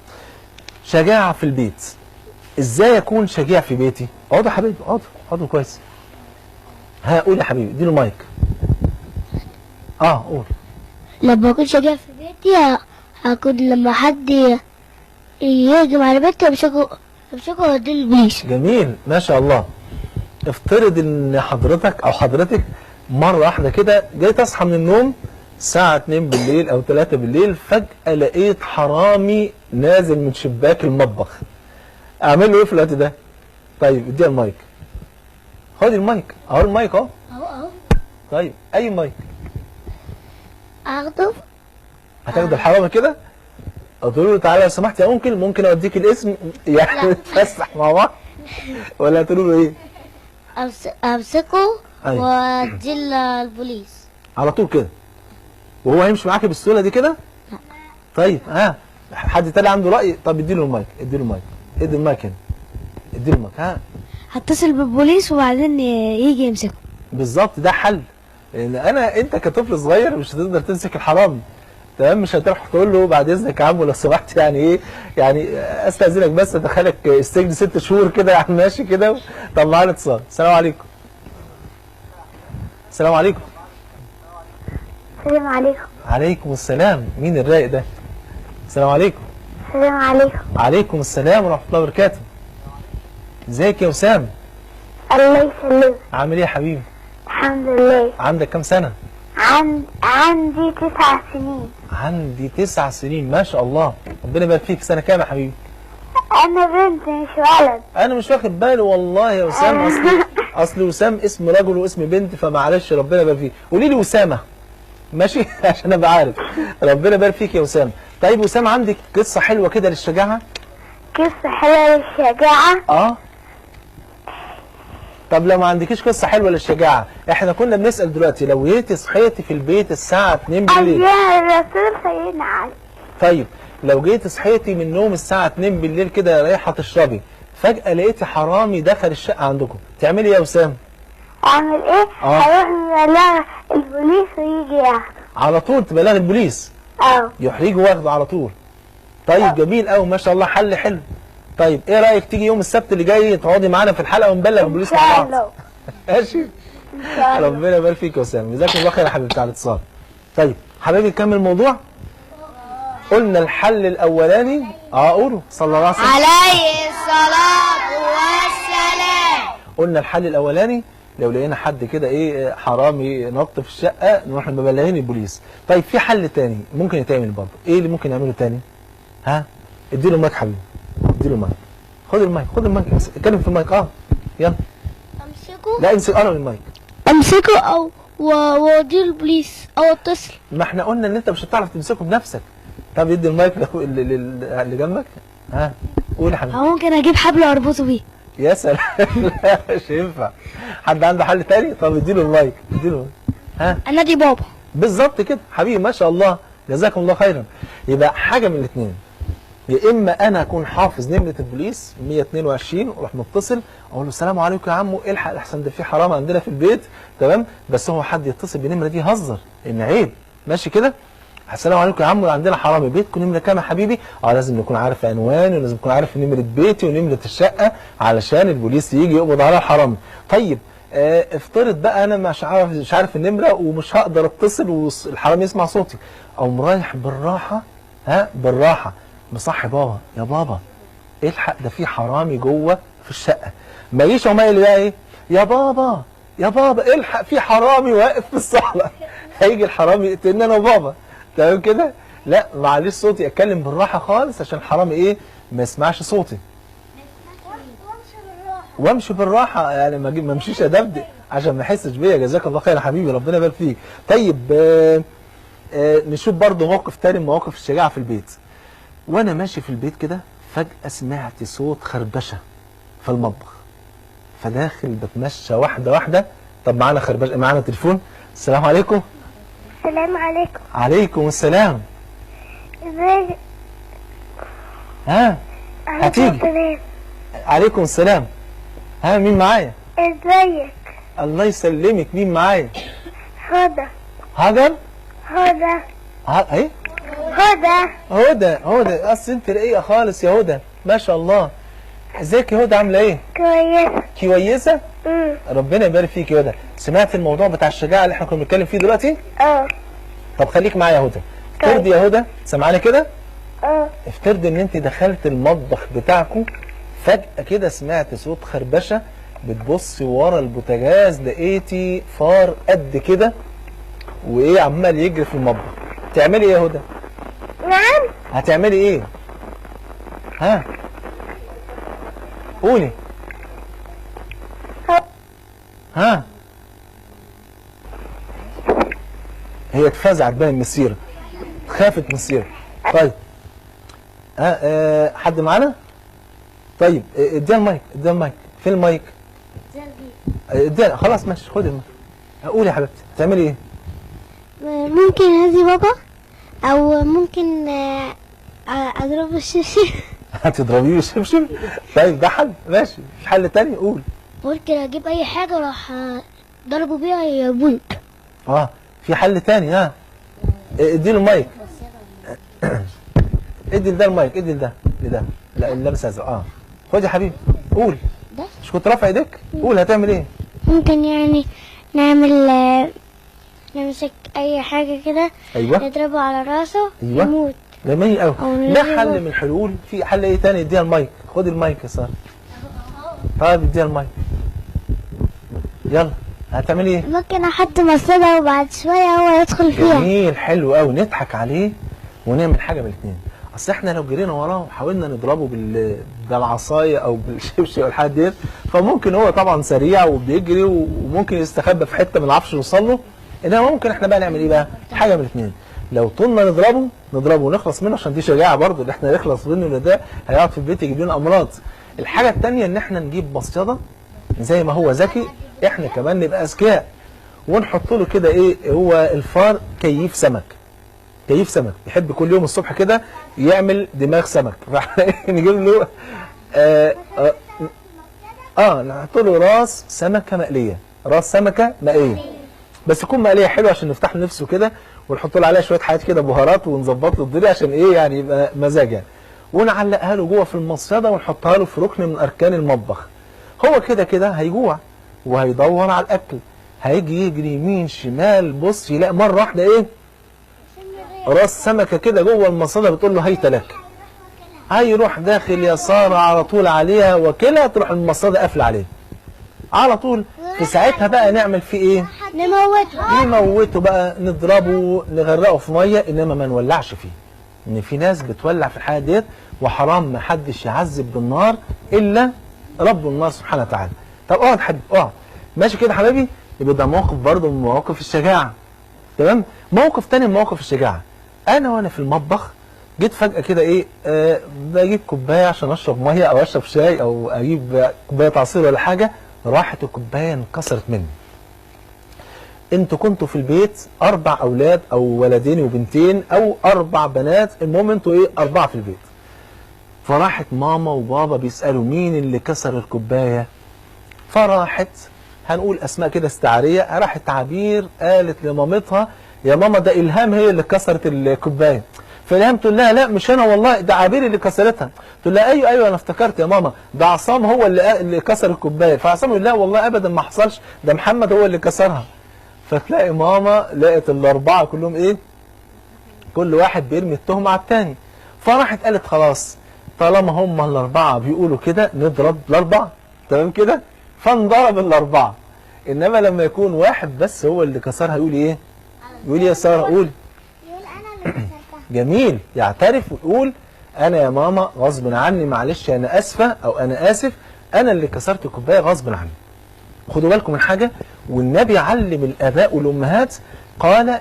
شجاعه في البيت. ازاي اكون شجاع في بيتي؟ اقعدوا يا حبيبي، اقعدوا كويس. قول يا حبيبي، اديله مايك. قول. لما اكون شجاع في بيتي هكون لما حد يهجم على بيتي امسكه واديله البوليس. جميل ما شاء الله. افترض ان حضرتك او حضرتك مره واحده كده جاي تصحى من النوم الساعه 2 بالليل او 3 بالليل، فجاه لقيت حرامي نازل من شباك المطبخ. اعمل له ايه في الوقت ده؟ طيب اديها المايك. خد المايك، اهو المايك اهو. طيب اي مايك؟ اخده. هتاخد الحرامي كده؟ قلت له تعالى لو سمحت يا ممكن اوديك الاسم يعني نتفسح مع بعض؟ ولا هتقول له ايه؟ امسكه واديه البوليس على طول كده وهو هيمشي معاك بالسهوله دي كده؟ لا. طيب حد تاني عنده راي؟ طب اديله المايك، ادي المايك هنا، اديله المايك. هتصل بالبوليس وبعدين يجي يمسكه. بالظبط، ده حل. لان انت كطفل صغير مش هتقدر تمسك الحرامي، تمام؟ مش هتروح تقول له بعد اذنك يا عم لو سمحت يعني ايه، يعني استاذنك بس ادخلك السجن 6 شهور كده يعني ماشي كده. طب معانا اتصال. السلام عليكم. السلام عليكم. السلام عليكم. عليكم السلام. مين الرايق ده؟ السلام عليكم. السلام عليكم. عليكم السلام ورحمه الله وبركاته. ازيك يا وسام؟ الله يسلمك. عامل ايه يا حبيبي؟ الحمد لله. عندك كام سنه؟ عندي 9 سنين. عندي 9 سنين ما شاء الله. ربنا يبارك فيك. سنه كام يا حبيبي؟ انا بنت مش ولد. انا مش واخد بالي والله يا وسام. اصل وسام اسم رجل واسم بنت، فمعلش ربنا يبارك فيك. قولي لي وسامه ماشي عشان ابقى عارف. ربنا يبارك فيك يا وسام. طيب وسام عندك قصه حلوه كده للشجاعه؟ قصه حلوه للشجاعه؟ طب لو ما عندكيش قصه حلوه للشجاعه، احنا كنا بنسال دلوقتي لو جيتي صحيتي في البيت الساعه 2 بالليل. الرسول سيدنا علي. طيب لو جيتي صحيتي من النوم الساعه 2 بالليل كده رايحه تشربي، فجاه لقيتي حرامي دخل الشقه عندكم، تعملي ايه يا وسام؟ اعمل ايه؟ هروح نبلغ البوليس ويجي ياخده على طول. تبلغ البوليس؟ يروح يجي واخده على طول. طيب جميل قوي ما شاء الله، حل حلو. طيب ايه رايك تيجي يوم السبت اللي جاي تقعدي معانا في الحلقه ونبلغ البوليس مع بعض؟ ماشي. ربنا يبارك فيك يا وسام، جزاك الله خير يا حبيبي على الاتصال. طيب حبايبي نكمل الموضوع. قلنا الحل الاولاني قولوا صلى الله عليه وسلم عليه الصلاه والسلام. قلنا الحل الاولاني لو لقينا حد كده حرامي نط في الشقه نروح مبلغين البوليس. طيب في حل تاني ممكن يتعمل برضه، ايه اللي ممكن نعمله تاني؟ اديله المايك حبيبي، اديله المايك. خد المايك اتكلم في المايك. يلا امسكه؟ لا امسك قرب المايك. امسكه او واديله البوليس او اتصل. ما احنا قلنا ان انت مش هتعرف تمسكه بنفسك. طب ادي المايك اللي جنبك. قول يا حبيبي. ممكن اجيب حبل واربطه بيه. يا سلام. لا مش ينفع. حد عنده حل تاني؟ طب اديله المايك، اديله. انا دي بابا. بالظبط كده حبيبي ما شاء الله، جزاكم الله خيرا. يبقى حاجه من الاثنين، يا اما انا اكون حافظ نمره البوليس 122 واروح متصل اقول له السلام عليكم يا عمو الحق الاحسن ده في حرام عندنا في البيت، تمام؟ بس هو حد يتصل بالنمره دي يهزر ان عيب، ماشي كده؟ السلام عليكم يا عمو عندنا حرامي، بيتكم نمره كام يا حبيبي؟ لازم نكون عارف عنواني ولازم نكون عارف نمره بيتي ونمره الشقه علشان البوليس يجي يقبض على الحرامي. طيب افترض بقى انا مش عارف النمره ومش هقدر اتصل والحرامي يسمع صوتي، اقوم رايح بالراحه بالراحه مصحي بابا، يا بابا الحق ده في حرامي جوه في الشقه. ما يجيش يقوم قايل بقى ايه، يا بابا يا بابا الحق في حرامي واقف في الصاله. هيجي الحرامي يقتلني انا وبابا. تمام كده؟ لا معلش صوتي، اتكلم بالراحه خالص عشان الحرامي ايه ما يسمعش صوتي. وامشي بالراحه يعني ما امشيش ادبدب عشان ما يحسش بيا. جزاك الله خير يا حبيبي، ربنا يبارك فيك. طيب نشوف برضه موقف تاني من مواقف الشجاعه في البيت. وانا ماشي في البيت كده فجاه سمعت صوت خربشه في المطبخ، فداخل بتمشى واحده واحده. طب معانا خربشه، معانا تليفون. السلام عليكم. السلام عليكم. عليكم السلام. ازيك؟ ها هتيجي. عليكم السلام. ها مين معايا؟ ازيك؟ الله يسلمك. مين معايا؟ هدى. هاجر. هدى. ايه؟ هدى. هدى اصل انت رقيقه خالص يا هدى، ما شاء الله. ازيك يا هدى، عامله ايه؟ كويسة. كويسه؟ ربنا يبارك فيك يا هدى. سمعت الموضوع بتاع الشجاعه اللي احنا كنا بنتكلم فيه دلوقتي؟ طب خليك معايا يا هدى. افترضي يا هدى، سامعاني كده؟ افترضي ان انت دخلت المطبخ بتاعكم، فجأة كده سمعت صوت خربشة، بتبصي ورا البوتاجاز لقيتي فار قد كده وايه عمال يجري في المطبخ. تعملي ايه يا هدى؟ نعم. هتعملي ايه؟ ها قولي. ها هي اتفزعت باين من السيره، خافت من السيره. طيب حد معانا؟ طيب اديها المايك، اديها المايك. فين المايك؟ اديها. خلاص ماشي، خدي المايك. قولي يا حبيبتي هتعملي ايه؟ ممكن هذي بابا، او ممكن اضرب الشبشب. هتضربيه بالشبشب؟ طيب ده حل، ماشي. في حل تاني؟ قول. ممكن اجيب اي حاجة وراح ضربه بيها يموت. في حل تاني. ها اديله المايك. ادي ده المايك، ادي ده لده. لا اللبس ازرق. خد يا حبيبي قول. مش كنت رافع ايديك؟ قول هتعمل ايه؟ ممكن يعني نمسك اي حاجة كده. ايوه. نضربه على راسه. ايوه. يموت. جميل قوي. ده حل من الحلول. في حل ايه تاني؟ اديها المايك. خد المايك يا ساره. طيب اديها المايك. يلا هتعملي ايه؟ ممكن احط مصيدة وبعد شوية هو يدخل فيها. جميل، حلو قوي. نضحك عليه ونعمل حاجه من الاثنين. اصل احنا لو جرينا وراه وحاولنا نضربه بالعصايه او بالشبشب او الحاجات ديت، فممكن هو طبعا سريع وبيجري وممكن يستخبى في حته ما نعرفش نوصل له. انما ممكن احنا بقى نعمل ايه بقى؟ حاجه من الاثنين. لو طولنا نضربه ونخلص منه، عشان دي شجاعه برضه اللي احنا نخلص منه، لان ده هيقعد في البيت يجيب لنا امراض. الحاجه الثانيه ان احنا نجيب مصيده زي ما هو ذكي، احنا كمان نبقى اذكياء ونحط له كده ايه، هو الفار كيف سمك. كيف سمك بيحب كل يوم الصبح كده يعمل دماغ سمك، فاحنا نجيب له نحط له راس سمكه مقليه، راس سمكه مقليه، بس تكون مقليه حلوه عشان نفتح له نفسه كده، ونحط له عليها شويه حاجات كده بهارات ونظبط له الدنيا عشان ايه يعني يبقى مزاج يعني. ونعلقها له جوه في المصيده ونحطها له في ركن من اركان المطبخ. هو كده كده هيجوع وهيدور على الاكل، هيجي يجري يمين شمال، بص يلاقي مره واحده ايه؟ راس سمكه كده جوه المصيده بتقول له هيت لك. هيروح داخل يا ساره على طول عليها وكلها، تروح المصيده قافله عليه على طول. في ساعتها بقى نعمل فيه ايه؟ نموته بقى، نضربه نغرقه في ميه، انما ما نولعش فيه. ان في ناس بتولع في الحاجات ديت، وحرام ما حدش يعذب بالنار الا رب النار سبحانه وتعالى. طب اقعد حبيبي اقعد. ماشي كده حبيبي؟ يبقى ده موقف برضه من مواقف الشجاعه. تمام؟ موقف تاني من مواقف الشجاعه. انا وانا في المطبخ جيت فجاه كده ايه، بجيب كوبايه عشان اشرب ميه او اشرب شاي او اجيب كوبايه عصير ولا حاجه، راحت الكوبايه انكسرت مني. انتوا كنتوا في البيت 4 اولاد او ولدين وبنتين او 4 بنات، المهم انتوا ايه 4 في البيت. فراحت ماما وبابا بيسالوا مين اللي كسر الكوبايه. فراحت هنقول اسماء كده استعاريه، راحت عبير قالت لمامتها يا ماما ده الهام هي اللي كسرت الكوبايه. فالهام تقول لها لا مش انا والله، ده عبير اللي كسرتها. تقول لها ايوه انا افتكرت يا ماما، ده عصام هو اللي كسر الكوبايه. فعصام يقول لا والله ابدا ما حصلش، ده محمد هو اللي كسرها. فتلاقي ماما لقت ال4 كلهم ايه؟ كل واحد بيرمي التهمه على الثاني. فراحت قالت خلاص طالما هم ال4 بيقولوا كده نضرب ال4. تمام كده؟ فانضرب الاربعه. انما لما يكون واحد بس هو اللي كسرها يقول ايه؟ يقول يا ساره قول. يقول انا اللي كسرتها. جميل، يعترف ويقول انا يا ماما غصب عني، معلش انا اسفه او انا اسف، انا اللي كسرت الكوبايه غصب عني. خدوا بالكم من حاجه، والنبي علم الاباء والامهات قال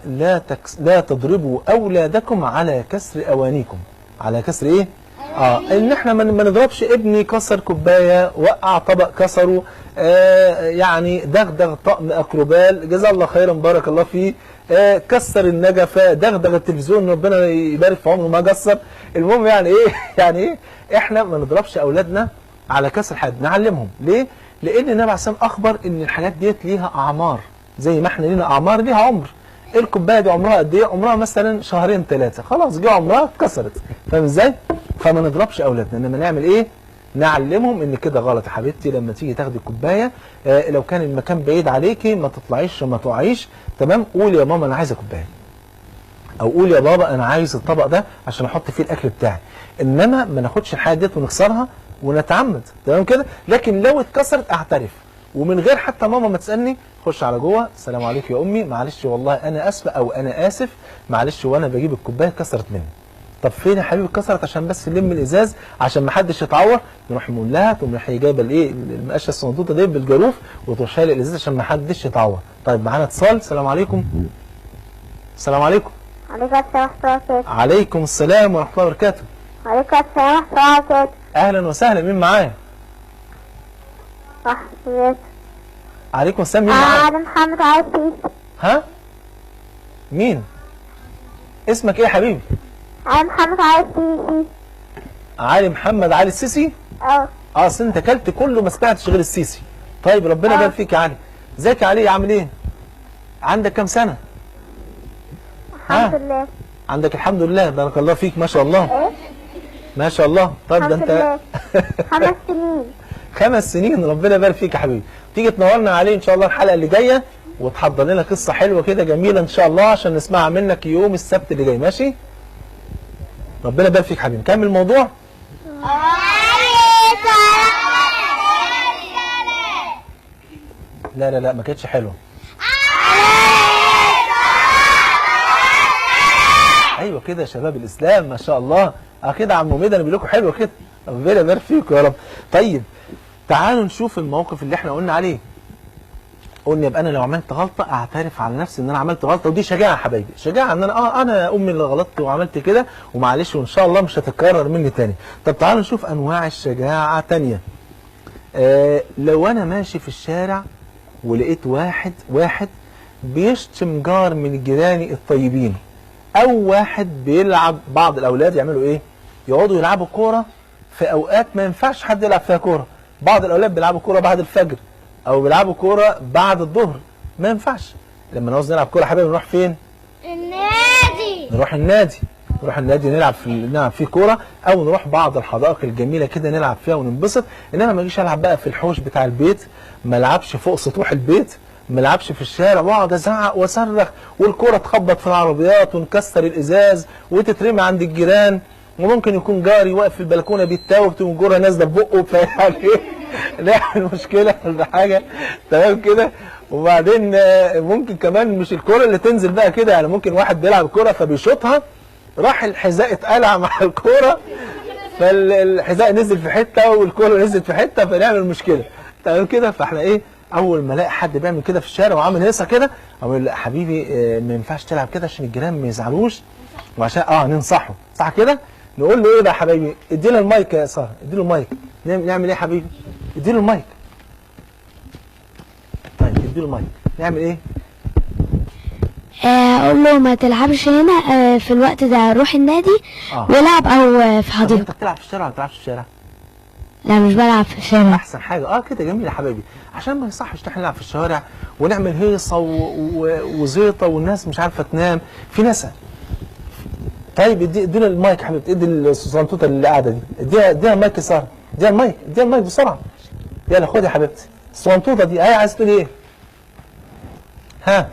لا تضربوا اولادكم على كسر اوانيكم. على كسر ايه؟ ان احنا ما نضربش ابني كسر كوبايه، وقع طبق كسره، يعني دغدغ طقم اكروبال، جزاه الله خيرا بارك الله فيه، كسر النجفه، دغدغ التلفزيون ربنا يبارك في عمره ما قصر. المهم يعني ايه؟ يعني ايه؟ احنا ما نضربش اولادنا على كسر حد، نعلمهم. ليه؟ لان النبي عليه الصلاه والسلام اخبر ان الحاجات ديت ليها اعمار، زي ما احنا لينا اعمار ليها عمر. الكوبايه دي عمرها قد ايه؟ عمرها مثلا شهرين ثلاثه، خلاص جه عمرها اتكسرت. فاهم ازاي؟ فما نضربش اولادنا، انما نعمل ايه؟ نعلمهم ان كده غلط يا حبيبتي، لما تيجي تاخدي الكوبايه لو كان المكان بعيد عليكي ما تطلعيش ما تقعيش، تمام؟ قولي يا ماما انا عايزه كوبايه، او قولي يا بابا انا عايز الطبق ده عشان احط فيه الاكل بتاعي. انما ما ناخدش الحاجه ديت ونكسرها ونتعمد، تمام كده؟ لكن لو اتكسرت اعترف، ومن غير حتى ماما ما تسالني، خش على جوه، السلام عليكم يا امي، معلش والله انا اسفه او انا اسف، معلش وانا بجيب الكوبايه اتكسرت مني. طب فين يا حبيبي اتكسرت؟ عشان بس نلم الازاز عشان ما حدش يتعور. نروح نقول لها، تقوم رايحه جايبه الايه المقشه الصندوطه دي بالجاروف وتروح شايله الازاز عشان ما حدش يتعور. طيب معانا اتصال، السلام عليكم. السلام عليكم. عليكم السلام ورحمة الله وبركاته. عليكم السلام ورحمه الله وبركاته. عليكم السلام ورحمة الله وبركاته. اهلا وسهلا، مين معايا؟ صح. عليكم السلام، مين معايا؟ أنا محمد علي السيسي. ها؟ مين؟ اسمك ايه يا حبيبي؟ أنا محمد علي السيسي. علي محمد علي السيسي؟ اصل انت اكلت كله ما سمعتش غير السيسي. طيب ربنا يبارك فيك يا علي. ازيك يا علي، عامل ايه؟ عندك كام سنه؟ الحمد لله. عندك الحمد لله، بارك الله فيك، ما شاء الله. ما شاء الله. طيب ده انت 5 سنين. 5 سنين، ربنا يبارك فيك يا حبيبي. تيجي تنورنا عليه ان شاء الله الحلقه اللي جايه، وتحضر لنا قصه حلوه كده جميله ان شاء الله عشان نسمعها منك يوم السبت اللي جاي، ماشي؟ ربنا يبارك فيك حبيبي. نكمل الموضوع. لا لا لا ما كانتش حلوه. ايوه كده يا شباب الاسلام، ما شاء الله. كده عم ميدان بيقول لكم حلوه كده، ربنا يبارك فيكم يا رب. طيب تعالوا نشوف الموقف اللي احنا قلنا عليه. قلنا يبقى انا لو عملت غلطه اعترف على نفسي ان انا عملت غلطه، ودي شجاعه يا حبايبي، شجاعه ان انا يا امي اللي غلطت وعملت كده ومعلش وان شاء الله مش هتتكرر مني تاني. طب تعالوا نشوف انواع الشجاعه تانيه. لو انا ماشي في الشارع ولقيت واحد بيشتم جار من جيراني الطيبين، او واحد بيلعب، بعض الاولاد يعملوا ايه؟ يقعدوا يلعبوا كوره في اوقات ما ينفعش حد يلعب فيها كوره. بعض الاولاد بيلعبوا كوره بعد الفجر، او بيلعبوا كوره بعد الظهر، ما ينفعش. لما نعوز نلعب كوره يا حبايبي نروح فين؟ النادي. نروح النادي نلعب فيه كوره، او نروح بعض الحدائق الجميله كده نلعب فيها وننبسط. انما ما اجيش العب بقى في الحوش بتاع البيت، ما العبش فوق سطوح البيت، ما العبش في الشارع واقعد ازعق واصرخ، والكوره تخبط في العربيات ونكسر الازاز وتترمي عند الجيران، وممكن يكون جاري واقف في البلكونه بيتاوب تقوم الجوره نازله ببقه، فيعني ايه؟ نعمل مشكله ولا حاجه، تمام كده؟ وبعدين ممكن كمان مش الكوره اللي تنزل بقى كده، يعني ممكن واحد بيلعب كوره فبيشوطها، راح الحذاء اتقلع مع الكوره، فالحذاء نزل في حته والكوره نزلت في حته، فنعمل مشكله، تمام كده؟ فاحنا ايه؟ اول ما الاقي حد بيعمل كده في الشارع وعامل هيصه كده، اقول لا حبيبي ما ينفعش تلعب كده عشان الجيران ما يزعلوش، وعشان ننصحه، صح كده؟ نقول له ايه بقى يا حبايبي؟ ادينا المايك يا ساره، اديله المايك. نعمل ايه يا حبيبي؟ اديله المايك. طيب اديله المايك، نعمل ايه؟ اقول له ما تلعبش هنا في الوقت ده، روح النادي والعب او في حديقه. انت بتلعب في الشارع ولا ما بتلعبش في الشارع؟ لا مش بلعب في الشارع. احسن حاجه كده جميل يا حبايبي، عشان ما يصحش احنا نلعب في الشوارع ونعمل هيصه وزيطه والناس مش عارفه تنام، في ناس. طيب ادينا المايك يا حبيبتي، ادي الصنطوطه اللي قاعده دي، اديها المايك يا ساره، اديها المايك بسرعه. يلا خد يا حبيبتي الصنطوطه دي، عايز تقول ايه؟ ها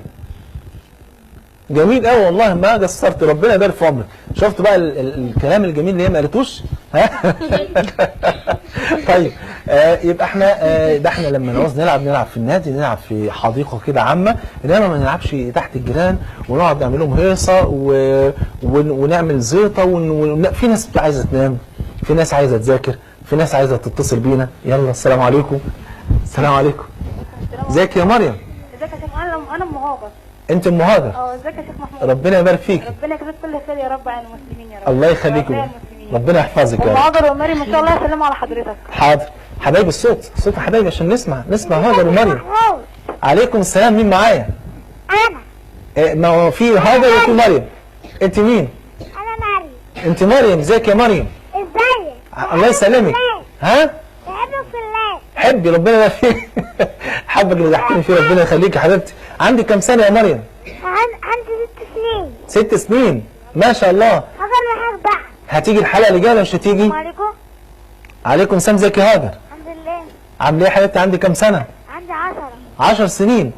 جميل قوي والله، ما قصرت، ربنا يبارك في عمرك. شفت بقى الكلام الجميل اللي هي ما قالتوش؟ ها طيب يبقى احنا ده احنا لما نعوز نلعب في النادي، نلعب في حديقه كده عامه، انما ما نلعبش تحت الجيران ونقعد نعمل لهم هيصه ونعمل زيطه في ناس عايزه تنام، في ناس عايزه تذاكر، في ناس عايزه تتصل بينا. يلا السلام عليكم. السلام عليكم. ازيك يا مريم؟ ازيك يا شيخ؟ انا ام هاجر. انت ام هاجر؟ ازيك يا شيخ محمود؟ ربنا يبارك فيك. ربنا يكرمك كل خير يا رب على المسلمين يا رب. الله يخليكم، ربنا يحفظك يا ام رب. هاجر ومريم ان شاء الله يسلموا على حضرتك. حاضر حبايبي، الصوت يا حبايبي عشان نسمع هاجر ومريم. عليكم السلام. مين معايا؟ انا. ما هو في هاجر وفي مريم. انت مين؟ انا مريم. انت مريم. ازيك يا مريم؟ ازيك؟ الله يسلمك. ها؟ بحبك في الله. حبي ربنا يبارك فيك. حبك اللي ضحكتني فيه، ربنا يخليك يا حبيبتي. عندك كام سنه يا مريم؟ عندي 6 سنين. 6 سنين ما شاء الله. هاجر معاك بقى. هتيجي الحلقه اللي جايه ولا مش هتيجي؟ السلام عليكم. عليكم السلام. ازيك يا هاجر؟ الحمد لله. عامله ايه يا حبيبتي؟ عندك كام سنه؟ عندي 10. 10 سنين.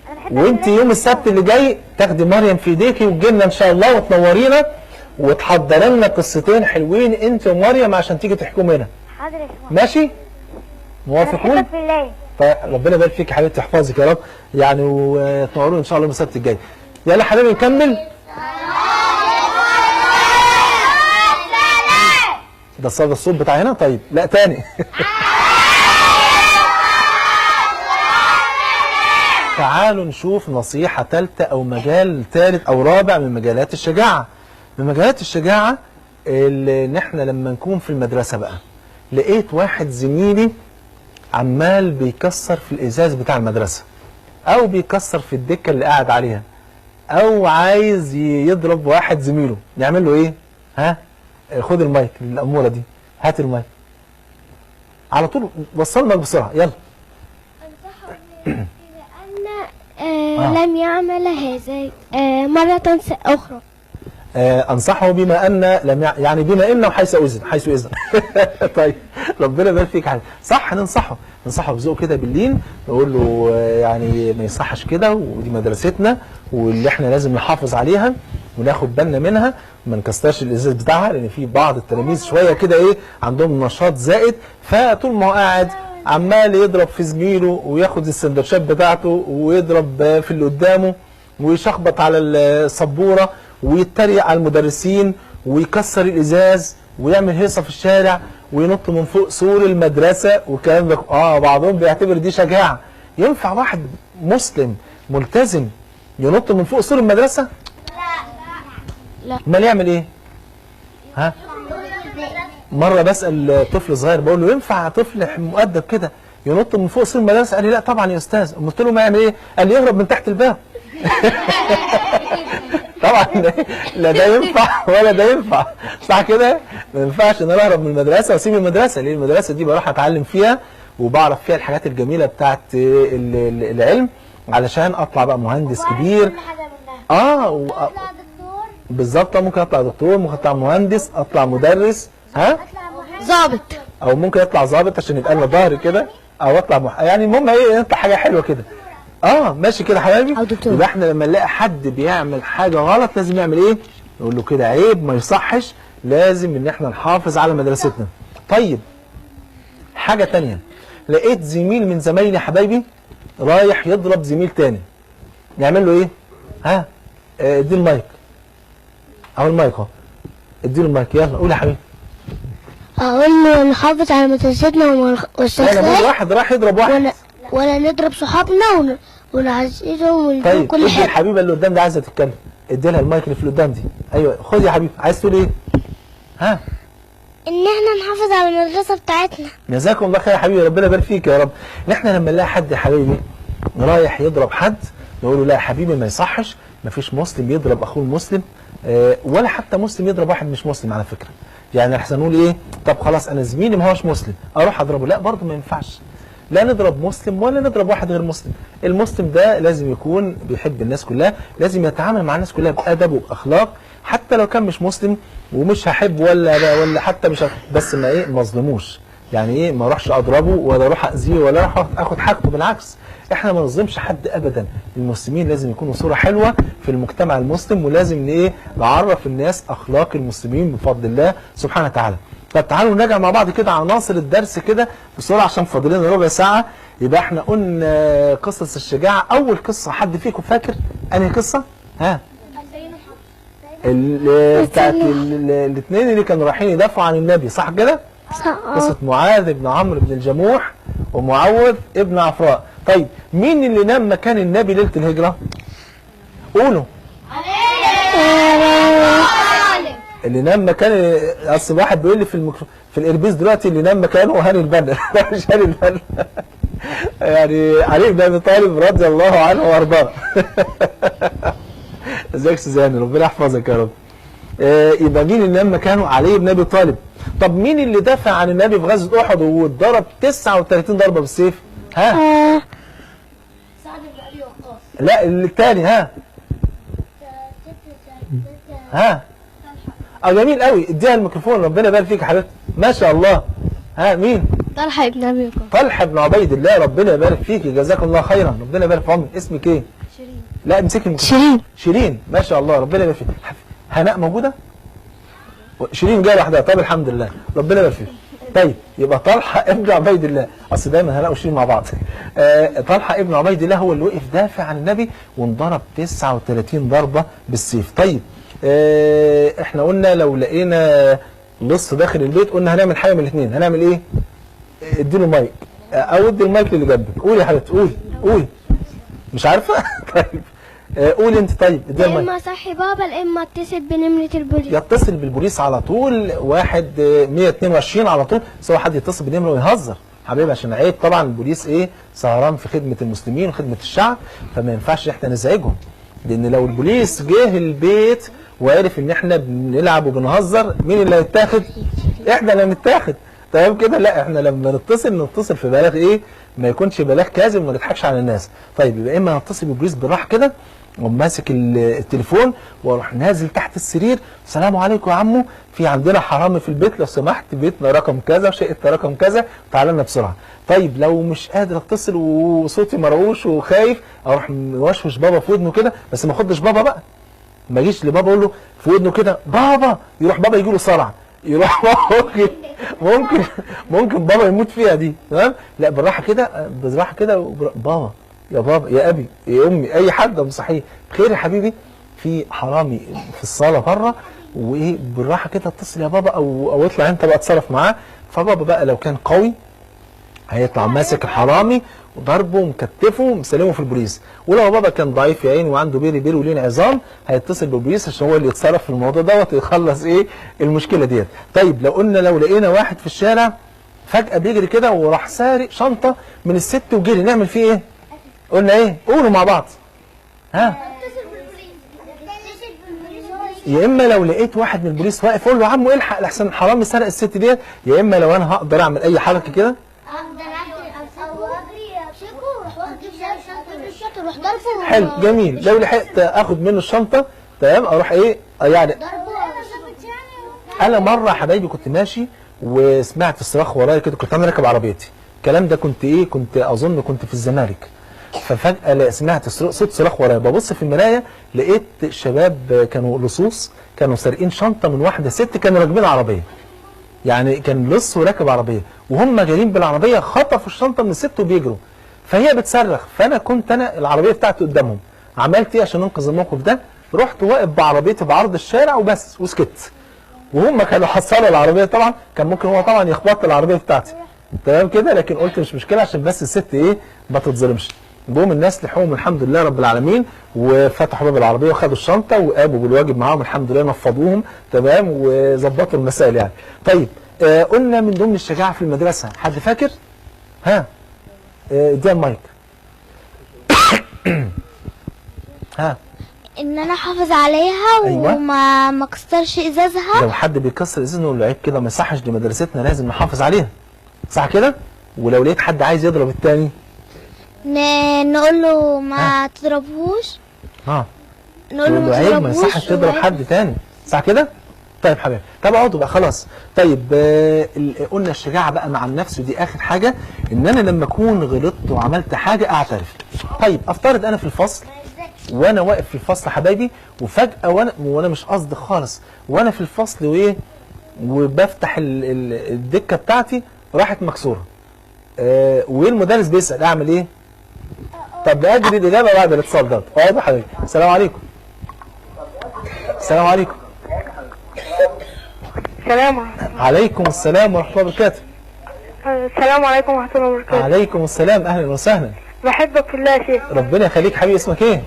انا بحب وانت يوم السبت اللي جاي تاخدي مريم في ايديكي وتجي لنا ان شاء الله وتنورينا وتحضر لنا قصتين حلوين انت ومريم عشان تيجي تحكوا هنا. حاضر يا شيخ. ماشي؟ انا موافقون؟ بحبك في الله. طيب ربنا يبارك فيك يا حبيبتي، يحفظك يا رب يعني، وتنورونا ان شاء الله يوم السبت الجاي. يلا حبيبي نكمل. ده الصوت بتاع هنا. طيب لا تاني. تعالوا نشوف نصيحة ثالثة أو مجال ثالث أو رابع من مجالات الشجاعة. من مجالات الشجاعة اللي احنا لما نكون في المدرسة بقى، لقيت واحد زميلي عمال بيكسر في الإزاز بتاع المدرسة، أو بيكسر في الدكة اللي قاعد عليها، أو عايز يضرب واحد زميله، نعمل له إيه؟ ها؟ خد المايك الأمورة دي، هات المايك على طول، وصلنا بسرعة. يلا. لم يعمل هذا مرة أخرى. أنصحه بما أن لم يعني بما إن وحيث إذن. طيب ربنا يبارك فيك يا حبيبي. صح، ننصحه بذوق كده باللين، نقول له يعني ما يصحش كده، ودي مدرستنا واللي احنا لازم نحافظ عليها وناخد بالنا منها، وما نكسرش الازاز بتاعها، لان في بعض التلاميذ شويه كده ايه عندهم نشاط زائد، فطول ما هو قاعد عمال يضرب في زميله وياخد السندوتشات بتاعته ويضرب في اللي قدامه ويشخبط على السبوره ويتريق على المدرسين ويكسر الازاز ويعمل هيصه في الشارع وينط من فوق سور المدرسه والكلام ده. بعضهم بيعتبر دي شجاعه. ينفع واحد مسلم ملتزم ينط من فوق سور المدرسه؟ لا. امال يعمل ايه؟ ها؟ مره بسال طفل صغير بقول له ينفع طفل مؤدب كده ينط من فوق سور المدرسه؟ قال لي لا طبعا يا استاذ. قلت له ما يعمل ايه؟ قال لي يهرب من تحت الباب. طبعا لا ده ينفع ولا ده ينفع، صح كده؟ ما ينفعش ان انا اهرب من المدرسه واسيب المدرسه، ليه؟ المدرسه دي بروح اتعلم فيها وبعرف فيها الحاجات الجميله بتاعت العلم علشان اطلع بقى مهندس كبير. بالظبط، ممكن اطلع دكتور، ممكن اطلع مهندس، اطلع مدرس، ها؟ ظابط، او ممكن اطلع ظابط عشان يبقى لنا ظهر كده، او اطلع يعني المهم ايه نطلع حاجه حلوه كده. ماشي كده يا حبايبي. يبقى احنا لما نلاقي حد بيعمل حاجه غلط لازم نعمل ايه؟ نقول له كده عيب، ما يصحش، لازم ان احنا نحافظ على مدرستنا. طيب حاجه تانية، لقيت زميل من زمايلي يا حبايبي رايح يضرب زميل تاني، نعمل له ايه؟ ها؟ اديله المايك. اهو المايك اهو، اديله المايك. يلا قول يا حبيبي. اقول له نحافظ على مدرستنا انا بقول واحد راح يضرب واحد ولا نضرب صحابنا ونعززهم ونقول طيب كل حاجه. الحبيبه اللي قدام دي عايزه تتكلم، ادي لها المايك اللي في قدام دي. ايوه خد يا حبيبي، عايز تقول ايه؟ ها؟ ان احنا نحافظ على المدرسه بتاعتنا. جزاكم الله خير يا حبيبي، ربنا يبارك فيك يا رب. ان احنا لما نلاقي حد يا حبيبي رايح يضرب حد نقول له لا يا حبيبي ما يصحش، ما فيش مسلم يضرب اخوه المسلم، ولا حتى مسلم يضرب واحد مش مسلم على فكره. يعني احنا نقول ايه؟ طب خلاص انا زميلي ما هوش مسلم اروح اضربه، لا برضه ما ينفعش. لا نضرب مسلم ولا نضرب واحد غير مسلم. المسلم ده لازم يكون بيحب الناس كلها، لازم يتعامل مع الناس كلها بادب وباخلاق، حتى لو كان مش مسلم ومش هحب ولا حتى مش بس ما ايه ما ظلموش، يعني ايه ما اروحش اضربه ولا اروح اذيه ولا اروح اخد حاجته، بالعكس احنا ما نظلمش حد ابدا. المسلمين لازم يكونوا صوره حلوه في المجتمع المسلم، ولازم ايه نعرف الناس اخلاق المسلمين بفضل الله سبحانه وتعالى. طب تعالوا نراجع مع بعض كده عناصر الدرس كده بسرعه عشان فاضل لنا ربع ساعه. يبقى احنا قلنا قصص الشجاعه. اول قصه حد فيكم فاكر انهي قصه؟ ها؟ بتاعت الاثنين اللي كانوا رايحين يدافعوا عن النبي، صح كده؟ قصة معاذ بن عمرو بن الجموح ومعوذ ابن عفراء. طيب مين اللي نام مكان النبي ليلة الهجرة؟ قولوا. اللي نام مكان، اصل واحد بيقول لي في الاربيز دلوقتي اللي نام مكانه هاني البنا. مش هاني البنا. يعني علي بن ابي طالب رضي الله عنه وارضاه. ازيك سوزان، ربنا يحفظك يا رب. يبقى مين اللي نام مكانه؟ علي بن ابي طالب. طب مين اللي دافع عن النبي في غزوه احد واتضرب 39 ضربه بالسيف؟ ها؟ سعد بن ابي وقاص. لا الثاني. ها؟ ها؟ جميل قوي، اديها الميكروفون، ربنا يبارك فيك يا حبيبتي، ما شاء الله. ها مين؟ طلحه بن ابي وقاص. طلحه بن عبيد الله، ربنا يبارك فيك، جزاك الله خيرا، ربنا يبارك في عمرك. اسمك ايه؟ شيرين. لا امسكي الميكروفون. شيرين. شيرين، ما شاء الله، ربنا يبارك فيك. هناء موجوده؟ شيرين جايه لوحدها، طب الحمد لله، ربنا يبارك فيك. طيب يبقى طلحه ابن عبيد الله، اصل دايما هنلاقوا شيرين مع بعض. طلحه ابن عبيد الله هو اللي وقف دافع عن النبي وانضرب 39 ضربه بالسيف. طيب احنا قلنا لو لقينا لص داخل البيت قلنا هنعمل حاجه من الاثنين، هنعمل ايه؟ اديله مايك او ادي المايك للي جنبك. قولي يا حبيبتي، قولي. مش عارفه؟ طيب قولي انت. طيب اديها المايك. اما صحي بابا يا اما اتصل بنمره البوليس. يتصل بالبوليس على طول، 122 على طول، سواء حد يتصل بنمره ويهزر حبيبي عشان عيب طبعا، البوليس ايه سهران في خدمه المسلمين وخدمه الشعب، فما ينفعش احنا نزعجهم، لان لو البوليس جه البيت وعرف ان احنا بنلعب وبنهزر مين اللي هيتاخد؟ احنا اللي هنتاخد. تمام كده؟ لا احنا لما نتصل في بلاغ ايه؟ ما يكونش بلاغ كاذب وما نضحكش على الناس. طيب يبقى اما نتصل بالبوليس بالراحه كده وماسك التليفون واروح نازل تحت السرير، السلام عليكم يا عمو، في عندنا حرامي في البيت لو سمحت، بيتنا رقم كذا وشقتنا رقم كذا، تعالى لنا بسرعه. طيب لو مش قادر اتصل وصوتي مرعوش وخايف، اروح موشوش بابا في ودنه كده، بس ما اخدش بابا بقى، ما اجيش لبابا اقول له في ودنه كده بابا، يروح بابا يجي له صرع، يروح ممكن بابا يموت فيها دي. تمام؟ لا بالراحه كده، بالراحه كده، بابا يا بابا يا ابي يا امي، اي حد مصحيه، بخير يا حبيبي، في حرامي في الصاله بره، وايه بالراحه كده اتصل يا بابا او اطلع انت بقى اتصرف معاه. فبابا بقى لو كان قوي هيطلع ماسك الحرامي وضربه ومكتفه ومسلمه في البوليس، ولو بابا كان ضعيف يا عيني وعنده بيري ولين عظام هيتصل بالبوليس عشان هو اللي يتصرف في الموضوع دوت ويخلص ايه المشكله ديت. طيب لو لقينا واحد في الشارع فجاه بيجري كده وراح سارق شنطه من الست وجري، نعمل فيه ايه؟ قلنا ايه؟ قولوا مع بعض. ها؟ يا اما لو لقيت واحد من البوليس واقف اقول له يا عمو الحق لحسن الحرامي سرق الست ديت، يا اما لو انا هقدر اعمل اي حركه كده حلو جميل، لو لحقت اخد منه الشنطه تمام اروح ايه يعني. انا مره يا حبايبي كنت ماشي وسمعت صراخ ورايا كده، كنت انا راكب عربيتي، الكلام ده كنت اظن كنت في الزمالك، ففجاه سمعت صوت صراخ ورايا، ببص في المرايه لقيت شباب كانوا لصوص كانوا سارقين شنطه من واحده ست كانوا راكبين عربيه، يعني كان لص وراكب عربيه وهم جايين بالعربيه خطفوا الشنطه من الست وبيجروا، فهي بتصرخ، فانا كنت العربيه بتاعتي قدامهم، عملت ايه عشان انقذ الموقف ده؟ رحت واقف بعربيتي بعرض الشارع وبس وسكت، وهم كانوا حصلوا العربيه، طبعا كان ممكن هو طبعا يخبط العربيه بتاعتي تمام كده، لكن قلت مش مشكله عشان بس الست ايه ما تتظلمش. جم الناس لحقهم الحمد لله رب العالمين وفتحوا باب العربيه وخدوا الشنطه وقاموا بالواجب معاهم الحمد لله، نفضوهم تمام وظبطوا المسائل يعني. طيب قلنا من ضمن الشجاعه في المدرسه، حد فاكر؟ ها؟ اديها المايك. ها؟ ان انا احافظ عليها. أيوة. وما كسرش ازازها. لو حد بيكسر ازازه نقول له عيب كده، ما يصحش، دي مدرستنا لازم نحافظ عليها، صح كده؟ ولو لقيت حد عايز يضرب التاني نقول له ما تضربوش. نقول له عيب ما يصحش تضرب حد تاني، صح كده؟ طيب حبايبي طب اقعدوا بقى خلاص. طيب قلنا الشجاعه بقى مع النفس، ودي اخر حاجه، ان انا لما اكون غلطت وعملت حاجه اعترف. طيب افترض انا في الفصل وانا واقف في الفصل حبايبي، وفجاه وانا مش قصدي خالص، وانا في الفصل وايه وبفتح الدكه بتاعتي راحت مكسوره، والمدرس بيسال اعمل ايه؟ طب نأجل الاجابه بعد الاتصال ده. اقعدوا يا حبايبي. السلام عليكم. السلام عليكم. سلام عليكم السلام ورحمه الله وبركاته. السلام عليكم ورحمة الله وبركاته. عليكم السلام، اهلا وسهلا. بحبك في الله يا شيخ. ربنا يخليك حبيبي. اسمك ايه؟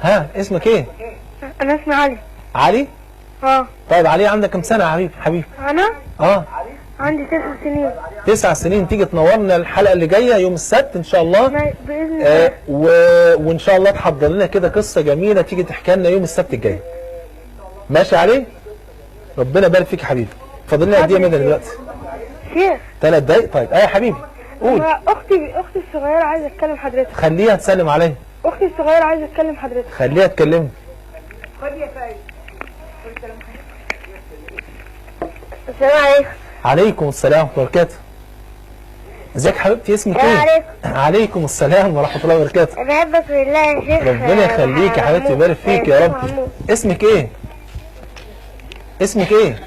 ها اسمك ايه؟ أنا اسمي علي. علي؟ اه. طيب علي عندك كم سنه يا حبيبي؟ أنا عندي 9 سنين. 9 سنين. تيجي تنورنا الحلقه اللي جايه يوم السبت ان شاء الله بإذن الله. وان شاء الله تحضر لنا كده قصه جميله تيجي تحكي لنا يوم السبت الجاي. ماشي علي؟ ربنا يبارك فيك يا حبيبي. فاضل لنا قد ايه منها دلوقتي؟ شيخ 3 دقايق. طيب يا حبيبي قول. أختي الصغيرة عايزة أتكلم حضرتك. خليها تسلم عليا. أختي الصغيرة عايزة أتكلم حضرتك. خليها تكلمني. خد يا فايز. السلام عليكم. عليكم السلام ورحمه الله وبركاته. ازيك حبيبتي؟ اسمك ايه؟ عليكم. عليكم السلام ورحمه الله وبركاته. أنا بحبك في الله يا شيخ. ربنا يخليك يا حبيبتي ويبارك فيك يا رب. اسمك ايه؟ اسمك ايه؟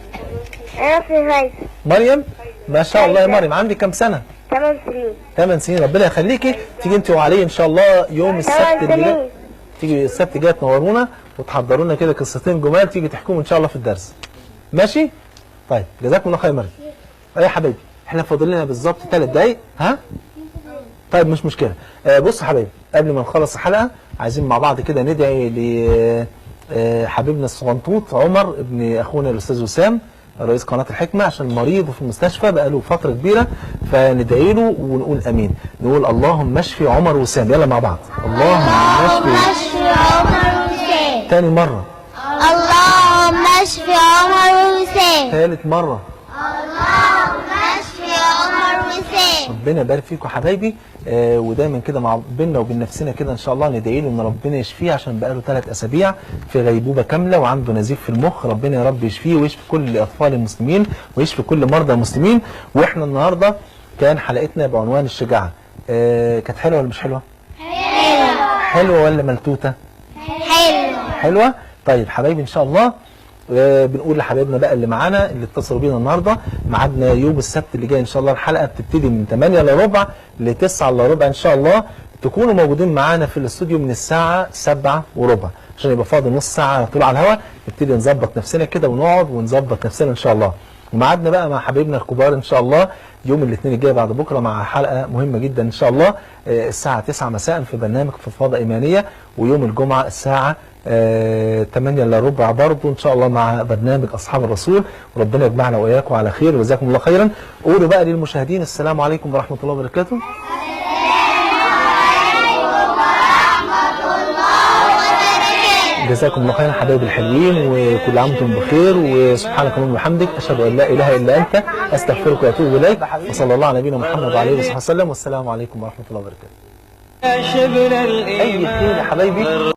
أنا اسمي فايز. مريم؟ ما شاء الله يا مريم. عندك كام سنه؟ 8 سنين. 8 سنين. ربنا يخليكي. تيجي انت وعلي ان شاء الله يوم السبت 8 اللي جاي. سنين. تيجي السبت الجاي تنورونا وتحضروا لنا كده قصتين جمال تيجي تحكوهم ان شاء الله في الدرس. ماشي؟ طيب جزاكم الله خير يا مريم. يا حبايبي احنا فاضل لنا بالظبط 3 دقايق. ها؟ طيب مش مشكله. بص يا حبايبي قبل ما نخلص الحلقه عايزين مع بعض كده ندعي ل حبيبنا الصغنطوط عمر ابن اخونا الاستاذ وسام رئيس قناه الحكمه، عشان مريض وفي المستشفى بقاله فتره كبيره، فندعي له ونقول امين. نقول اللهم اشفي عمر وسام. يلا مع بعض. اللهم اشفي عمر وسام. تاني مره. اللهم اشفي عمر وسام. ثالث مره. اللهم اشفي عمر وسام. ربنا يبارك فيكم حبايبي. ودايما كده مع بيننا وبين نفسنا كده ان شاء الله ندعي له ان ربنا يشفيه، عشان بقاله 3 اسابيع في غيبوبه كامله وعنده نزيف في المخ. ربنا يا رب يشفيه ويشفي كل اطفال المسلمين ويشفي كل مرضى المسلمين. واحنا النهارده كان حلقتنا بعنوان الشجاعه. كانت حلوه ولا مش حلوه؟ حلوه ولا ملتوته؟ حلوه. طيب حبايبي ان شاء الله بنقول لحبايبنا بقى اللي معانا اللي اتصلوا بينا النهارده ميعادنا يوم السبت اللي جاي ان شاء الله. الحلقه بتبتدي من 8 الا ربع ل 9 الا ربع ان شاء الله. تكونوا موجودين معانا في الاستوديو من الساعه 7 وربع عشان يبقى فاضل نص ساعه طول على الهواء نبتدي نظبط نفسنا كده ونقعد ونظبط نفسنا ان شاء الله. وميعادنا بقى مع حبايبنا الكبار ان شاء الله يوم الاثنين الجاي بعد بكره مع حلقه مهمه جدا ان شاء الله الساعه 9 مساء في برنامج فضفاضه ايمانيه. ويوم الجمعه الساعه 8 الا ربع برضه ان شاء الله مع برنامج اصحاب الرسول. وربنا يجمعنا واياكم على خير وجزاكم الله خيرا. قولوا بقى للمشاهدين السلام عليكم ورحمه الله وبركاته. جزاكم الله خيرا حبايبي الحلوين وكل عام وانتم بخير وسبحانك اللهم وبحمدك اشهد ان لا اله الا انت استغفرك واتوب اليك وصلى الله على نبينا محمد وعلى اله وصحبه وسلم والسلام عليكم ورحمه الله وبركاته. اي خير يا حبايبي.